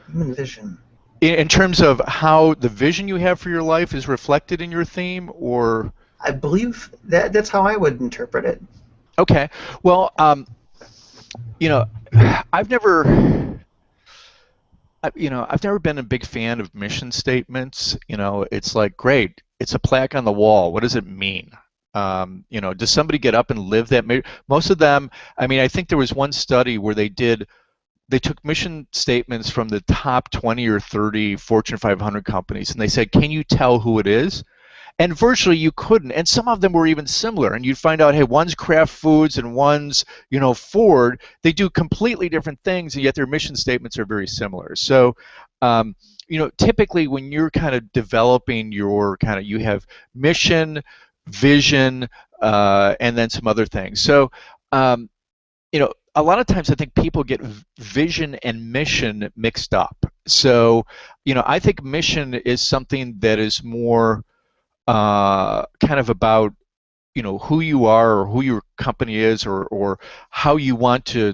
Theme and vision. In terms of how the vision you have for your life is reflected in your theme, or? I believe that's how I would interpret it. Okay. Well, I've never. I've never been a big fan of mission statements. It's like, great, it's a plaque on the wall. What does it mean? Does somebody get up and live that? Most of them, I mean, I think there was one study where they took mission statements from the top 20 or 30 Fortune 500 companies, and they said, can you tell who it is? And virtually you couldn't. And some of them were even similar. And you'd find out, hey, one's Kraft Foods and one's, Ford. They do completely different things, and yet their mission statements are very similar. So, typically when you're kind of developing you have mission, vision, and then some other things. So, a lot of times I think people get vision and mission mixed up. So, I think mission is something that is more kind of about who you are, or who your company is, or how you want to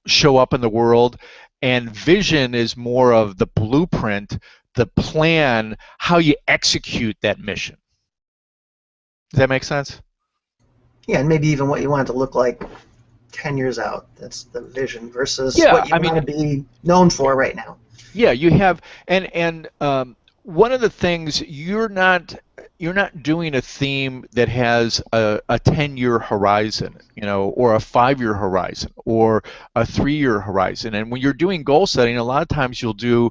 show up in the world. And vision is more of the blueprint, the plan, how you execute that mission. Does that make sense? Yeah, and maybe even what you want it to look like 10 years out. That's the vision versus Yeah, what you want to be known for right now. Yeah, you have, and one of the things, you're not doing a theme that has a 10-year horizon, or a 5-year horizon, or a 3-year horizon. And when you're doing goal setting, a lot of times you'll do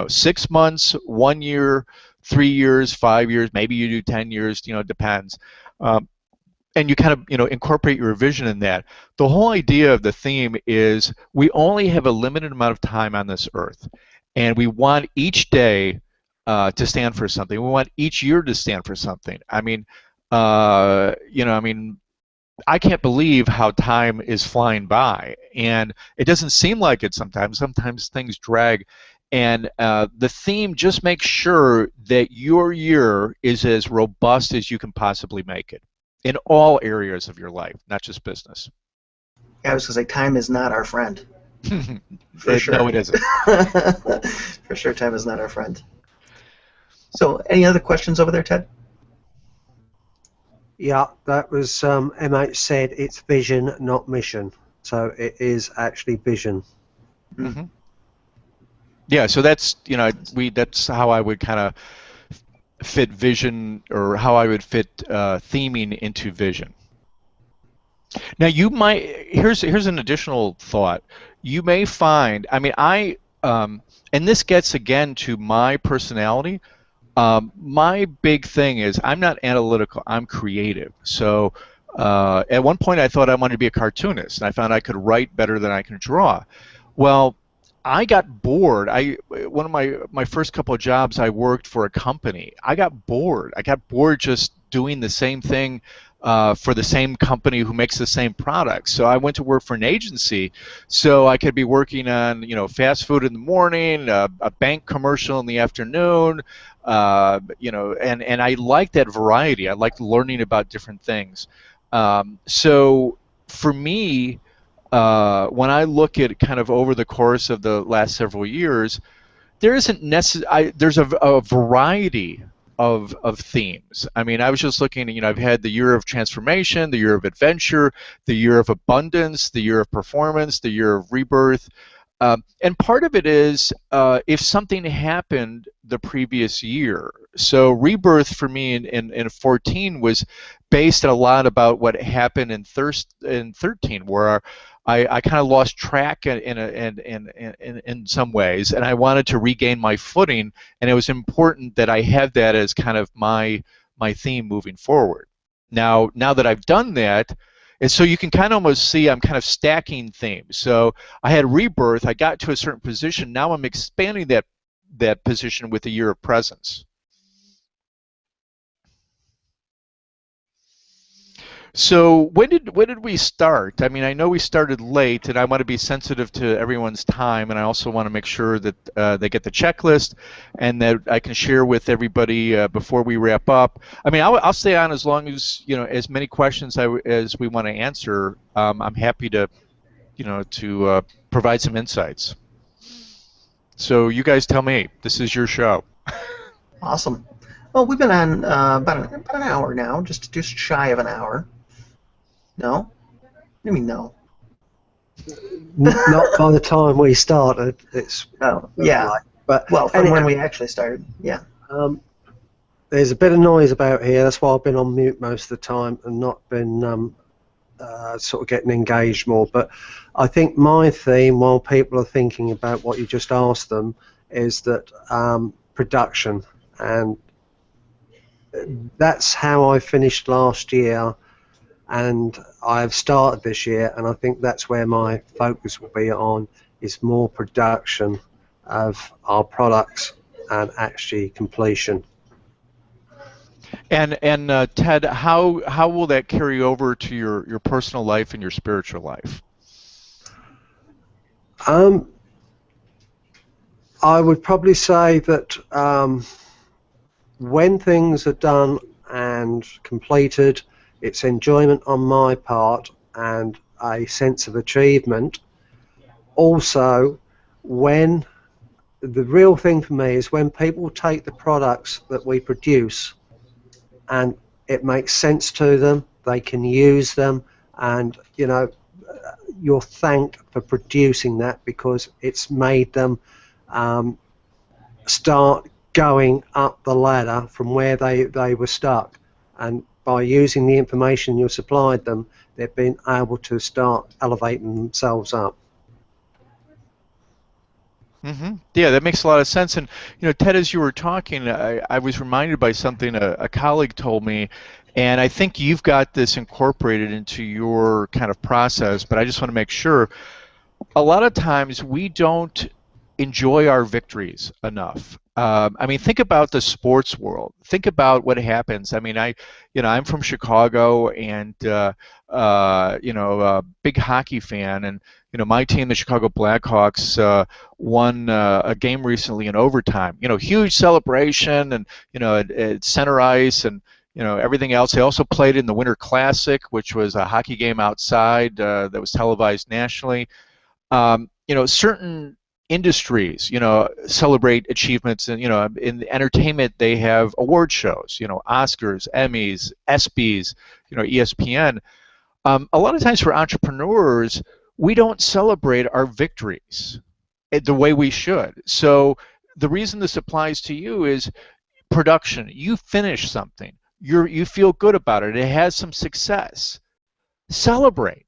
6 months, 1 year, 3 years, 5 years, maybe you do 10 years, it depends. And you kind of incorporate your vision in that. The whole idea of the theme is we only have a limited amount of time on this earth, and we want each day to stand for something. We want each year to stand for something. I mean, I can't believe how time is flying by, and it doesn't seem like it sometimes. Sometimes things drag, and the theme just makes sure that your year is as robust as you can possibly make it in all areas of your life, not just business. Yeah, I was going to say, time is not our friend. For sure. No, it isn't. For sure, time is not our friend. So, any other questions over there, Ted? Yeah, that was MH said it's vision, not mission. So it is actually vision. Mm-hmm. Yeah, so that's that's how I would kind of fit vision, or how I would fit theming into vision. Now you might, here's an additional thought. You may find, I mean, and this gets again to my personality. My big thing is I'm not analytical, I'm creative. So at one point I thought I wanted to be a cartoonist, and I found I could write better than I can draw. Well, I got bored. One of my first couple of jobs, I worked for a company. I got bored. I got bored just doing the same thing for the same company who makes the same products. So I went to work for an agency, so I could be working on fast food in the morning, a bank commercial in the afternoon, and I liked that variety. I liked learning about different things. So for me, when I look at kind of over the course of the last several years, there isn't there's a variety of themes. I mean, I was just looking, I've had the year of transformation, the year of adventure, the year of abundance, the year of performance, the year of rebirth. And part of it is if something happened the previous year. So rebirth for me in 14 was based a lot about what happened in 13, where I kind of lost track in some ways, and I wanted to regain my footing, and it was important that I had that as kind of my theme moving forward. Now that I've done that, and so you can kind of almost see I'm kind of stacking themes. So I had rebirth, I got to a certain position, now I'm expanding that position with the year of presence. So when did we start? I mean, I know we started late, and I want to be sensitive to everyone's time, and I also want to make sure that they get the checklist, and that I can share with everybody before we wrap up. I mean, I'll stay on as long as as many questions as we want to answer. I'm happy to provide some insights. So you guys tell me. This is your show. Awesome. Well, we've been on about an hour now, just shy of an hour. No? What do you mean no? Not by the time we started. It's yeah. But well, from when we actually started, yeah. There's a bit of noise about here. That's why I've been on mute most of the time and not been sort of getting engaged more. But I think my theme, while people are thinking about what you just asked them, is that production, and that's how I finished last year. And I've started this year, and I think that's where my focus will be on, is more production of our products and actually completion. And Ted, how will that carry over to your personal life and your spiritual life? I would probably say that when things are done and completed, it's enjoyment on my part and a sense of achievement. Also, when the real thing for me is when people take the products that we produce and it makes sense to them, they can use them, and you're thanked for producing that because it's made them start going up the ladder from where they were stuck. And by using the information you supplied them, they've been able to start elevating themselves up. Mm-hmm. Yeah, that makes a lot of sense. And Ted, as you were talking, I was reminded by something a colleague told me, and I think you've got this incorporated into your kind of process, but I just want to make sure. A lot of times we don't enjoy our victories enough. I mean, think about the sports world. Think about what happens. I mean, I'm from Chicago, and a big hockey fan, and my team, the Chicago Blackhawks, won a game recently in overtime. Huge celebration, and at center ice, and everything else. They also played in the Winter Classic, which was a hockey game outside that was televised nationally. Certain industries, celebrate achievements, and in entertainment they have award shows, Oscars, Emmys, ESPYs, ESPN. A lot of times for entrepreneurs, we don't celebrate our victories the way we should. So the reason this applies to you is production. You finish something, you feel good about it, it has some success. Celebrate.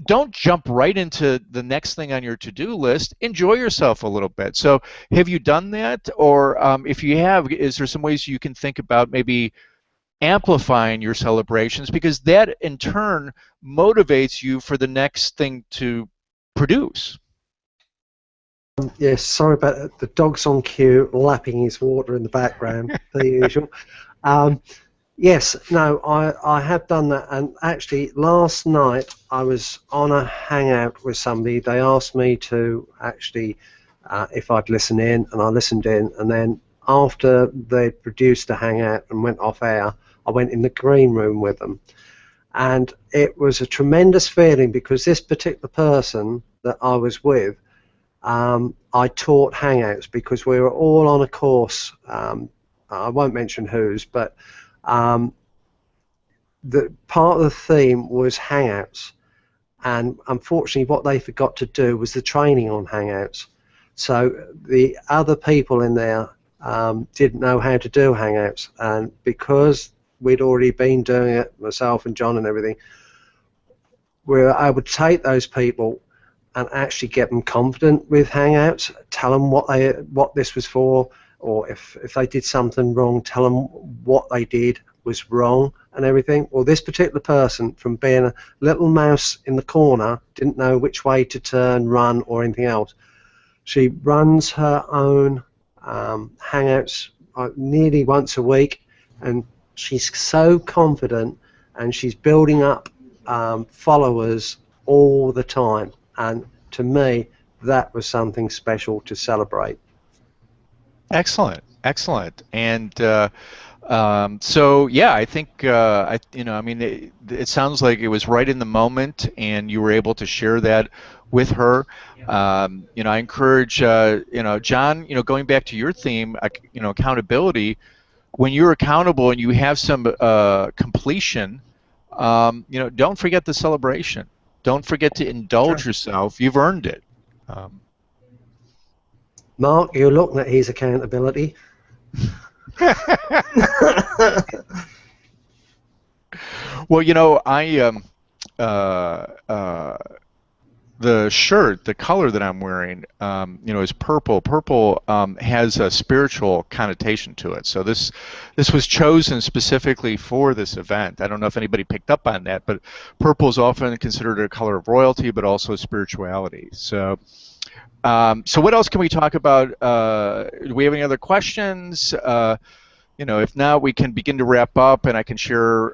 Don't jump right into the next thing on your to-do list. Enjoy yourself a little bit. So have you done that? Or if you have, is there some ways you can think about maybe amplifying your celebrations? Because that, in turn, motivates you for the next thing to produce. Yes, sorry about that. The dog's on cue, lapping his water in the background, the usual. Yes, no, I have done that, and actually last night I was on a hangout with somebody. They asked me to actually, if I'd listen in, and I listened in, and then after they produced the hangout and went off air, I went in the green room with them. And it was a tremendous feeling because this particular person that I was with, I taught hangouts because we were all on a course, I won't mention whose, but the part of the theme was Hangouts, and unfortunately what they forgot to do was the training on Hangouts. So the other people in there didn't know how to do Hangouts, and because we'd already been doing it, myself and John and everything, where I would take those people and actually get them confident with Hangouts, tell them what this was for, or if they did something wrong, tell them what they did was wrong and everything. Well, this particular person, from being a little mouse in the corner, didn't know which way to turn, run, or anything else. She runs her own Hangouts nearly once a week, and she's so confident, and she's building up followers all the time. And to me, that was something special to celebrate. Excellent, excellent. And so yeah, I think I mean, it sounds like it was right in the moment, and you were able to share that with her. I encourage John, going back to your theme, accountability. When you're accountable and you have some completion, don't forget the celebration. Don't forget to indulge yourself. You've earned it. Mark, you're looking at his accountability. Well, the shirt, the color that I'm wearing, is purple. Purple has a spiritual connotation to it. So this was chosen specifically for this event. I don't know if anybody picked up on that, but purple is often considered a color of royalty, but also spirituality. So, so what else can we talk about? Do we have any other questions? If not, we can begin to wrap up, and I can share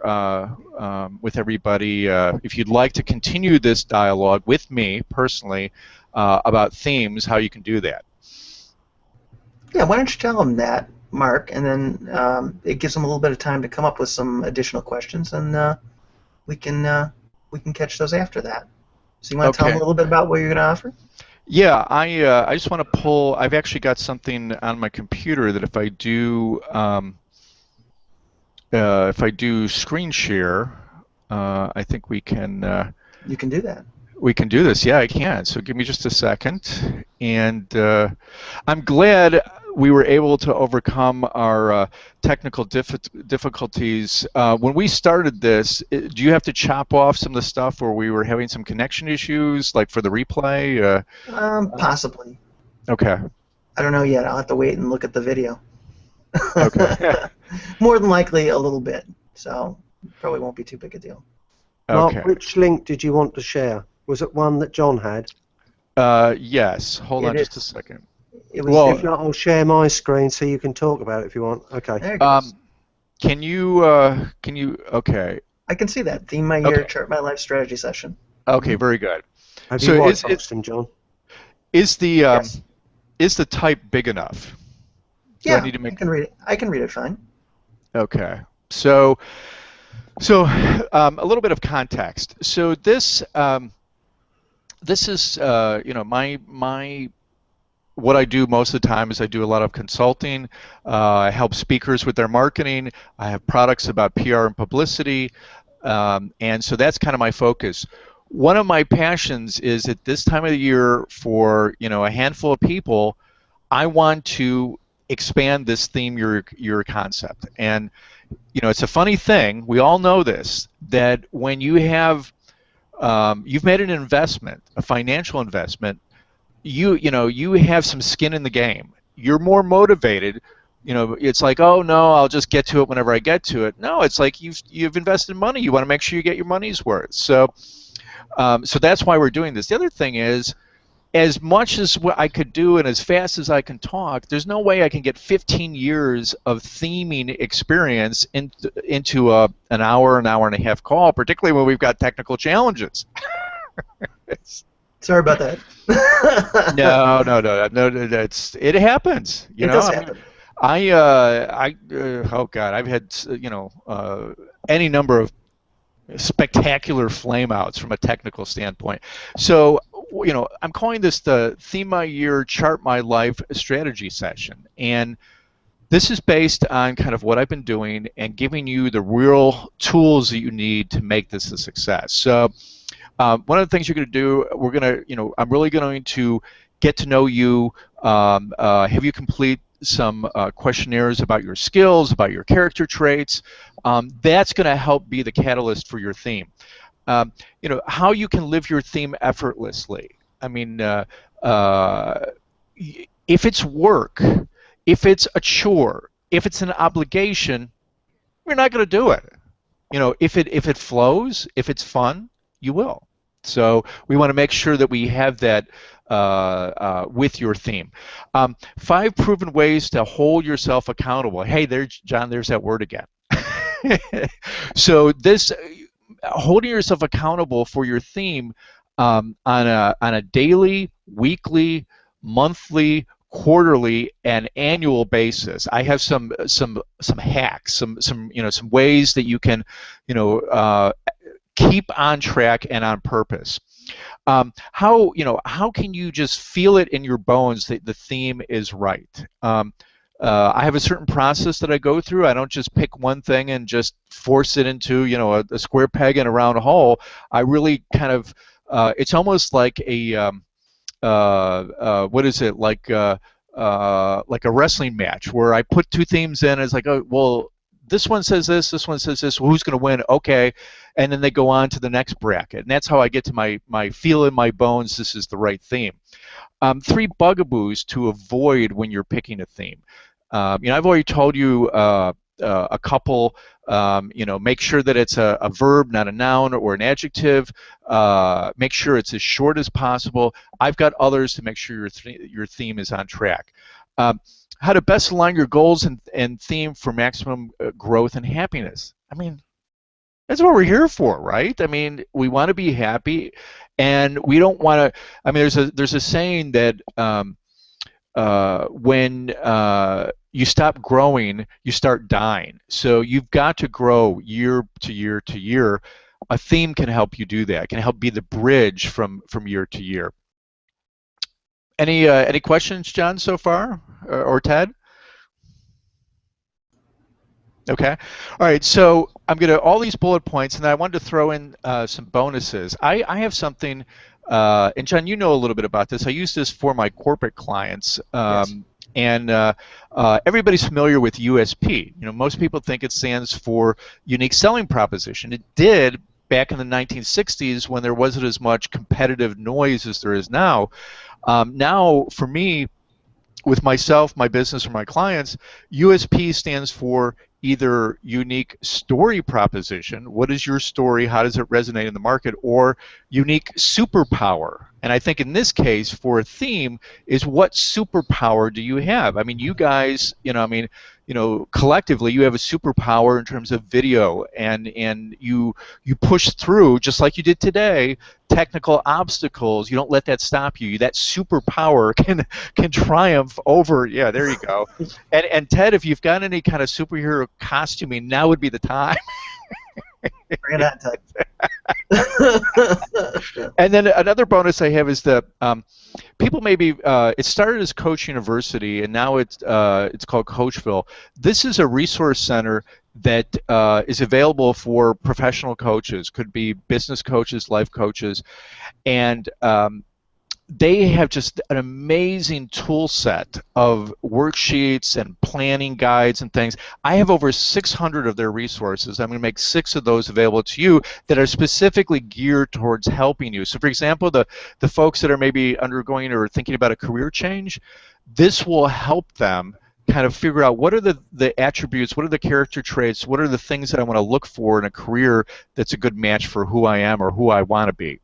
with everybody, if you'd like to continue this dialogue with me personally about themes, how you can do that. Yeah, why don't you tell them that, Mark, and then it gives them a little bit of time to come up with some additional questions, and we can catch those after that. So you want to tell them a little bit about what you're going to offer? Yeah, I just want to pull. I've actually got something on my computer that if I do screen share, I think we can. You can do that. We can do this. Yeah, I can. So give me just a second, and I'm glad we were able to overcome our technical difficulties. When we started this, do you have to chop off some of the stuff where we were having some connection issues, like for the replay? Possibly. Okay. I don't know yet. I'll have to wait and look at the video. Okay. More than likely a little bit, so probably won't be too big a deal. Okay. Mark, which link did you want to share? Was it one that John had? Yes. Hold on just a second. It was, if not, I'll share my screen so you can talk about it if you want. Okay. There it goes. Can you? Okay. I can see that. Theme my year, chart my life strategy session. Okay, very good. Have you watched him, John? Is the Yes. Is the type big enough? Yeah, I can read it. I can read it fine. Okay. So a little bit of context. So this is my what I do most of the time is I do a lot of consulting. I help speakers with their marketing. I have products about PR and publicity, and so that's kind of my focus. One of my passions is at this time of the year for a handful of people, I want to expand this theme your concept. And it's a funny thing. We all know this, that when you have you've made an investment, a financial investment, you have some skin in the game. You're more motivated. It's like, oh no, I'll just get to it whenever I get to it. No, it's like you've invested money. You want to make sure you get your money's worth. So that's why we're doing this. The other thing is, as much as what I could do and as fast as I can talk, there's no way I can get 15 years of theming experience into an hour and a half call, particularly when we've got technical challenges. Sorry about that. No. It happens. It does happen. Oh God, I've had any number of spectacular flameouts from a technical standpoint. So I'm calling this the Theme My Year, Chart My Life strategy session, and this is based on kind of what I've been doing and giving you the real tools that you need to make this a success. So one of the things you're going to do, I'm really going to get to know you, have you complete some questionnaires about your skills, about your character traits. That's going to help be the catalyst for your theme. how you can live your theme effortlessly. I mean, uh, if it's work, if it's a chore, if it's an obligation, you're not going to do it. If it flows, if it's fun, you will. So we want to make sure that we have that with your theme. 5 proven ways to hold yourself accountable. Hey, there's John. There's that word again. So this holding yourself accountable for your theme on a daily, weekly, monthly, quarterly, and annual basis. I have some hacks, some ways that you can keep on track and on purpose. How can you just feel it in your bones that the theme is right? I have a certain process that I go through. I don't just pick one thing and just force it into a square peg in a round hole. I really kind of it's almost like a what is it like a wrestling match where I put 2 themes in. It's like, oh well, this one says this one says this. Well, who's going to win? Okay, and then they go on to the next bracket, and that's how I get to my feel in my bones. This is the right theme. 3 bugaboos to avoid when you're picking a theme. I've already told you a couple. Make sure that it's a verb, not a noun or an adjective. Make sure it's as short as possible. I've got others to make sure your theme is on track. How to best align your goals and theme for maximum growth and happiness. I mean, that's what we're here for, right? I mean, we want to be happy, and we don't want to. I mean, there's a saying that when you stop growing, you start dying. So you've got to grow year to year to year. A theme can help you do that. It can help be the bridge from year to year. Any questions, John, so far, or Ted? Okay. All right. So I'm going to all these bullet points, and I wanted to throw in some bonuses. I have something, and John, you know a little bit about this. I use this for my corporate clients, Yes. and everybody's familiar with USP. Most people think it stands for unique selling proposition. It did back in the 1960s when there wasn't as much competitive noise as there is now. Now, for me, with myself, my business, or my clients, USP stands for either unique story proposition, what is your story, how does it resonate in the market, or unique superpower. And I think in this case, for a theme, is what superpower do you have? I mean, you guys, collectively, you have a superpower in terms of video, and you push through, just like you did today, technical obstacles. You don't let that stop you. That superpower can triumph over. Yeah, there you go. And Ted, if you've got any kind of superhero costuming, now would be the time. Bring it on, Ted. And then another bonus I have is that people maybe it started as Coach University, and now it's called Coachville. This is a resource center that is available for professional coaches. Could be business coaches, life coaches, and they have just an amazing tool set of worksheets and planning guides and things. I have over 600 of their resources. I'm going to make 6 of those available to you that are specifically geared towards helping you. So, for example, the folks that are maybe undergoing or thinking about a career change, this will help them kind of figure out what are the attributes, what are the character traits, what are the things that I want to look for in a career that's a good match for who I am or who I want to be.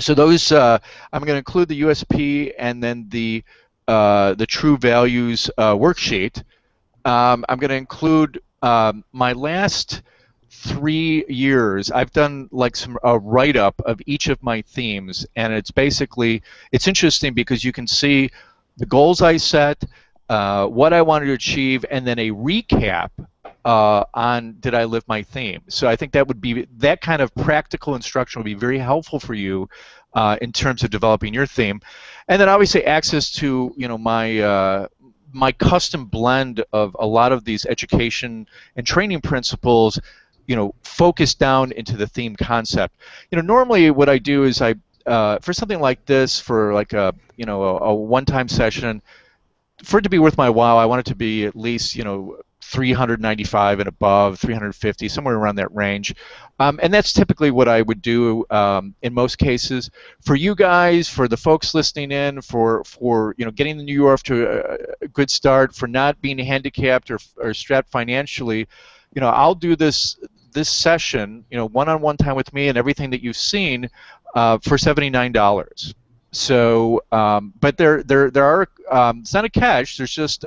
So those, I'm going to include the USP and then the True Values worksheet. I'm going to include my last 3 years. I've done like a write-up of each of my themes, and it's interesting because you can see the goals I set, what I wanted to achieve, and then a recap on did I live my theme. So I think that kind of practical instruction will be very helpful for you in terms of developing your theme. And then obviously access to my custom blend of a lot of these education and training principles, focused down into the theme concept. Normally what I do is for something like this, for like a one-time session, for it to be worth my while, I want it to be at least 395 and above, 350, somewhere around that range. And that's typically what I would do in most cases. For you guys, for the folks listening in, for getting the new year off to a good start, for not being handicapped or strapped financially, I'll do this session, one-on-one time with me and everything that you've seen for $79. So, but there are it's not a catch. There's just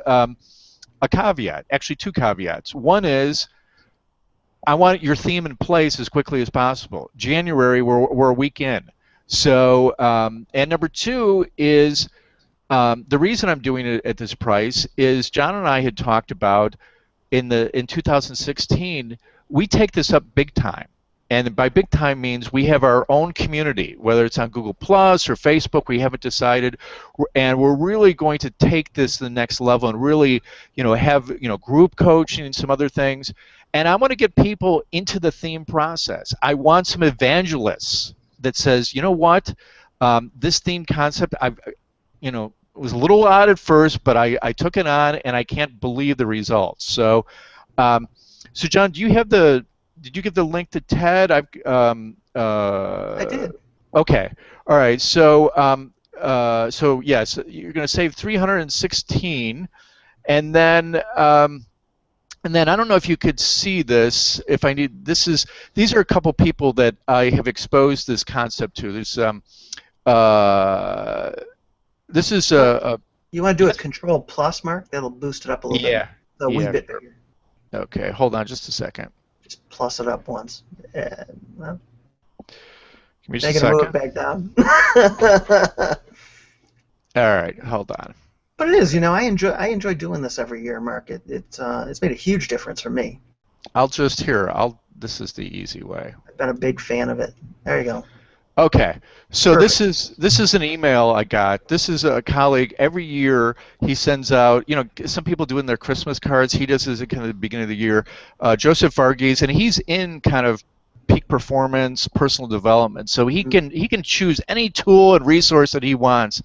a caveat, actually two caveats. One is I want your theme in place as quickly as possible. January, we're a week in. So, and number two is the reason I'm doing it at this price is John and I had talked about in 2016, we take this up big time. And by big time means we have our own community, whether it's on Google Plus or Facebook, we haven't decided, and we're really going to take this to the next level and really, have group coaching and some other things. And I want to get people into the theme process. I want some evangelists that says, you know what, this theme concept, it was a little odd at first, but I took it on and I can't believe the results. So, so John, did you give the link to Ted? I did. Okay. All right. So, so yes, you're going to save 316, and then I don't know if you could see this. If I need, these are a couple people that I have exposed this concept to. There's this is You want to do a Control Plus, Mark? That'll boost it up a little bit. A wee bit bigger. Okay. Hold on just a second. Just plus it up once. Well, give me just a second. Move it back down. All right, hold on. But it is, I enjoy doing this every year, Mark. It's made a huge difference for me. This is the easy way. I've been a big fan of it. There you go. Okay, so Perfect. this is an email I got. This is a colleague. Every year he sends out, some people doing their Christmas cards. He does this at kind of the beginning of the year. Joseph Varghese, and he's in kind of peak performance, personal development. So he can choose any tool and resource that he wants.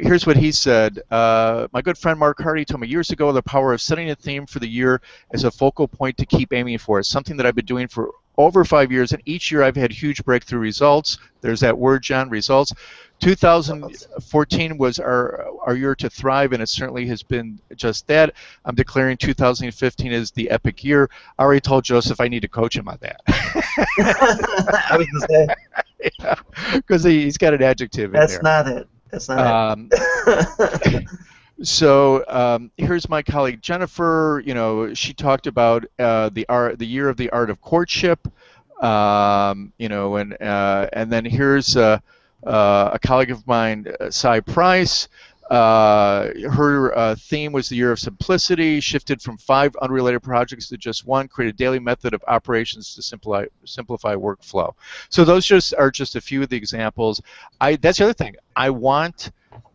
Here's what he said. My good friend Mark Hardy told me years ago the power of setting a theme for the year as a focal point to keep aiming for. It's something that I've been doing for over 5 years, and each year I've had huge breakthrough results. There's that word, John, results. 2014 was our year to thrive, and it certainly has been just that. I'm declaring 2015 as the epic year. I already told Joseph I need to coach him on that. I was going to say. Because he's got an adjective in there. That's not it. That's not it. So here's my colleague Jennifer. She talked about the year of the art of courtship. And then here's a colleague of mine, Cy Price. Her theme was the year of simplicity. Shifted from 5 unrelated projects to just one. Created a daily method of operations to simplify workflow. So those are just a few of the examples. That's the other thing. I want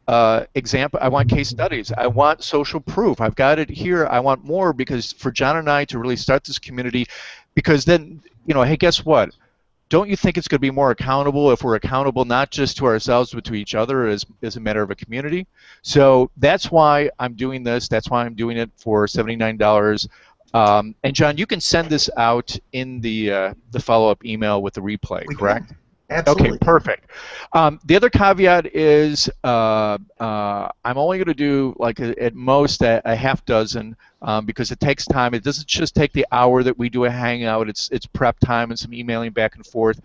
I want case studies. I want social proof. I've got it here. I want more, because for John and I to really start this community, because then, hey, guess what? Don't you think it's going to be more accountable if we're accountable not just to ourselves but to each other as a matter of a community? So that's why I'm doing this. That's why I'm doing it for $79. And John, you can send this out in the follow-up email with the replay, correct? Absolutely. Okay, perfect. The other caveat is I'm only going to do at most a half dozen because it takes time. It doesn't just take the hour that we do a hangout. It's prep time and some emailing back and forth.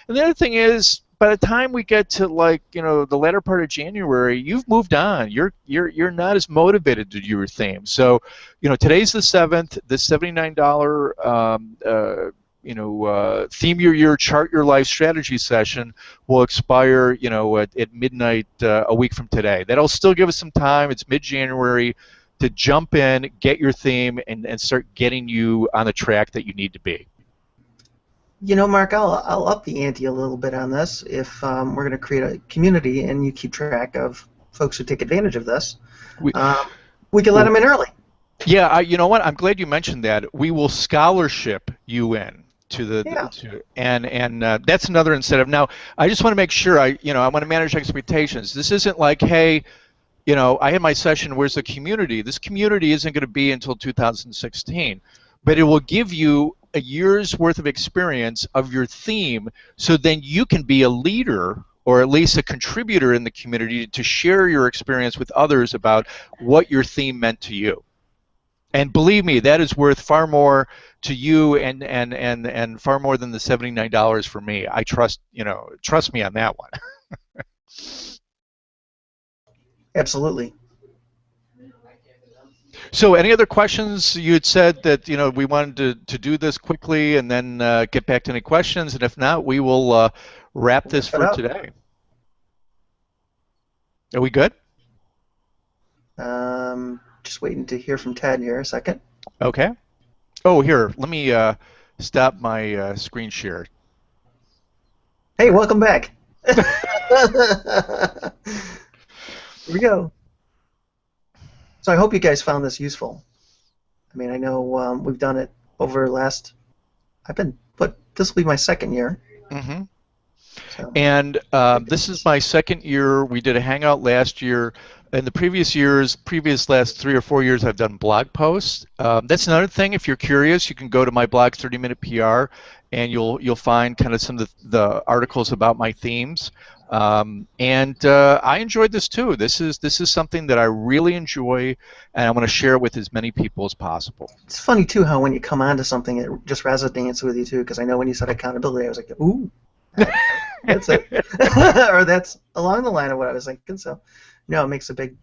And the other thing is, by the time we get to the latter part of January, you've moved on. You're not as motivated to do your theme. So today's the 7th. This $79 theme your year, chart your life strategy session will expire, at midnight a week from today. That'll still give us some time. It's mid-January to jump in, get your theme, and start getting you on the track that you need to be. Mark, I'll up the ante a little bit on this. If we're going to create a community and you keep track of folks who take advantage of this, we can let them in early. Yeah, you know what? I'm glad you mentioned that. We will scholarship you in. And that's another incentive. Now, I just want to make sure I want to manage expectations. This isn't like, hey, you know, I had my session, where's the community? This community isn't going to be until 2016, but it will give you a year's worth of experience of your theme, so then you can be a leader or at least a contributor in the community to share your experience with others about what your theme meant to you. And believe me, that is worth far more to you and far more than the $79 for me. I trust, you know, trust me on that one. Absolutely. So any other questions? You had said that, you know, we wanted to do this quickly and then get back to any questions, and if not, we will wrap this for today. Are we good? Just waiting to hear from Ted here a second. Okay. Oh, here, let me stop my screen share. Hey, welcome back. Here we go. So I hope you guys found this useful. I mean, I know we've done it over this will be my second year. Mm-hmm. So. And this is my second year. We did a hangout last year. In the previous last 3 or 4 years, I've done blog posts. That's another thing. If you're curious, you can go to my blog, 30 Minute PR, and you'll find kind of some of the articles about my themes. I enjoyed this too. This is something that I really enjoy, and I want to share it with as many people as possible. It's funny too how when you come onto something, it just resonates with you too. Because I know when you said accountability, I was like, ooh, that's it, or that's along the line of what I was thinking. So, no, it makes a big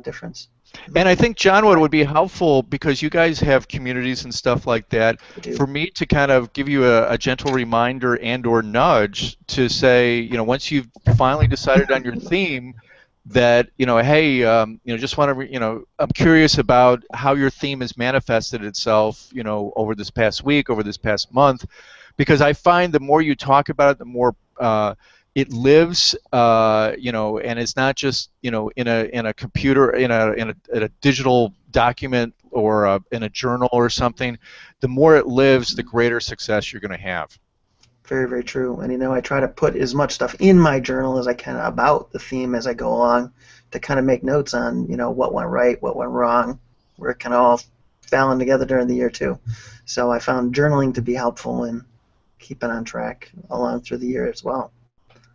difference. And I think, John, what would be helpful, because you guys have communities and stuff like that, for me to kind of give you a gentle reminder and or nudge to say, you know, once you've finally decided on your theme, that, you know, hey, you know, just want to, you know, I'm curious about how your theme has manifested itself, you know, over this past week, over this past month, because I find the more you talk about it, the more it lives, you know, and it's not just, you know, in a computer, in a digital document or in a journal or something. The more it lives, the greater success you're going to have. Very, very true. And, you know, I try to put as much stuff in my journal as I can about the theme as I go along, to kind of make notes on, you know, what went right, what went wrong, where it can all fall together during the year too. So I found journaling to be helpful in keeping on track along through the year as well.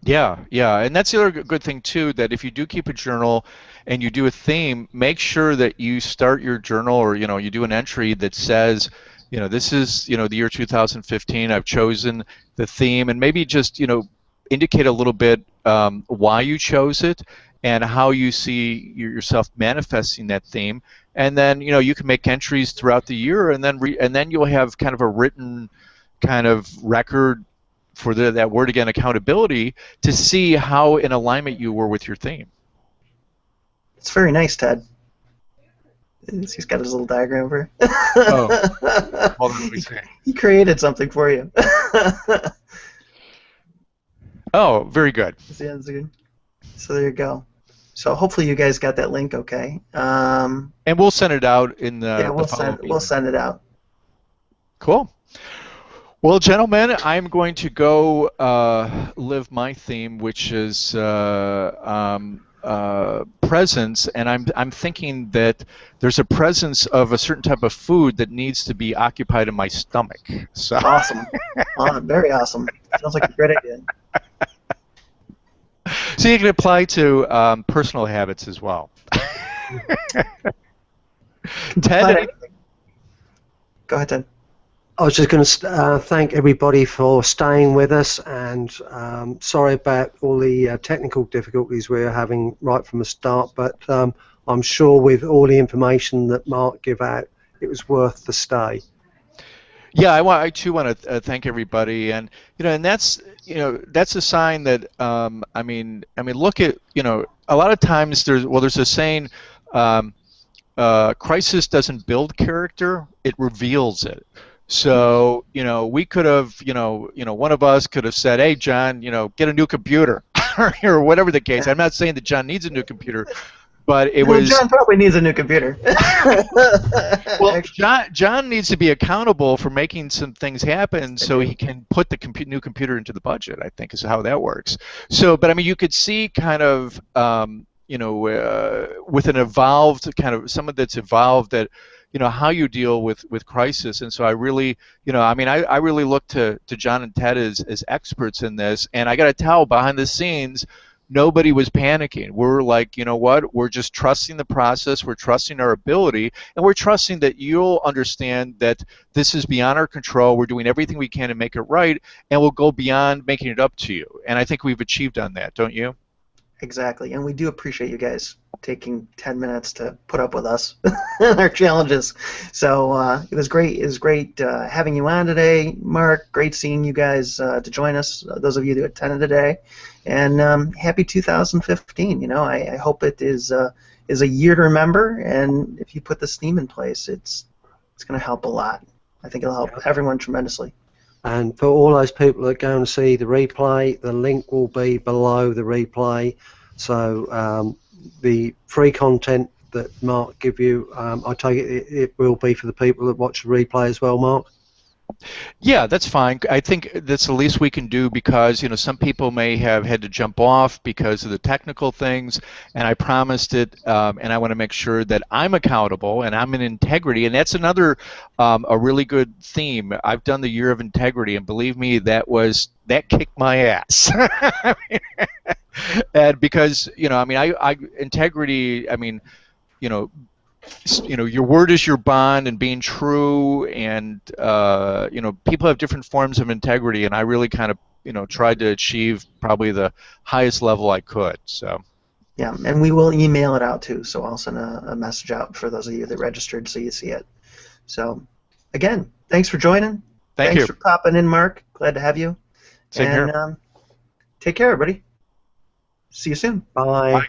Yeah, and that's the other good thing too, that if you do keep a journal and you do a theme, make sure that you start your journal, or, you know, you do an entry that says, you know, this is, you know, the year 2015, I've chosen the theme, and maybe just, you know, indicate a little bit why you chose it and how you see yourself manifesting that theme, and then, you know, you can make entries throughout the year, and then you'll have kind of a written kind of record for that word again, accountability, to see how in alignment you were with your theme. It's very nice, Ted. He's got his little diagram over. Oh, hold on, let me see. He created something for you. Oh, very good. So there you go. So hopefully you guys got that link okay. And we'll send it out in the yeah, we'll send it out. Cool. Well, gentlemen, I'm going to go live my theme, which is presence, and I'm thinking that there's a presence of a certain type of food that needs to be occupied in my stomach. So awesome, very awesome. Sounds like a great idea. So you can apply to personal habits as well. Ted, go ahead, Ted. I was just going to thank everybody for staying with us, and sorry about all the technical difficulties we were having right from the start, but I'm sure with all the information that Mark gave out, it was worth the stay. Yeah, I too want to thank everybody, and that's a sign that I mean, look at, a lot of times there's a saying, crisis doesn't build character, it reveals it. So, we could have, one of us could have said, hey, John, get a new computer, or whatever the case. I'm not saying that John needs a new computer, but John probably needs a new computer. Well, John needs to be accountable for making some things happen so he can put the new computer into the budget, I think is how that works. So, but I mean, you could see kind of, with an evolved kind of someone that's evolved at how you deal with crisis. And so I really, I really look to John and Ted as experts in this. And I got to tell, behind the scenes, nobody was panicking. We're like, you know what? We're just trusting the process. We're trusting our ability, and we're trusting that you'll understand that this is beyond our control. We're doing everything we can to make it right, and we'll go beyond making it up to you. And I think we've achieved on that, don't you? Exactly, and we do appreciate you guys taking 10 minutes to put up with us and our challenges. So it was great. It was great having you on today, Mark. Great seeing you guys to join us. Those of you that attended today, and happy 2015. I hope it is a year to remember. And if you put this theme in place, it's going to help a lot. I think it'll help everyone tremendously. And for all those people that go and see the replay, the link will be below the replay. So the free content that Mark give you, I take it will be for the people that watch the replay as well, Mark? Yeah, that's fine. I think that's the least we can do because, some people may have had to jump off because of the technical things, and I promised it, and I want to make sure that I'm accountable and I'm in integrity, and that's another a really good theme. I've done the year of integrity, and believe me, that kicked my ass. And because, integrity, your word is your bond, and being true, and people have different forms of integrity, and I really kind of tried to achieve probably the highest level I could. So yeah, and we will email it out too, so I'll send a message out for those of you that registered so you see it. So again, thanks for joining. Thanks for popping in, Mark. Glad to have you. Same here. Take care, everybody. See you soon. Bye. Bye.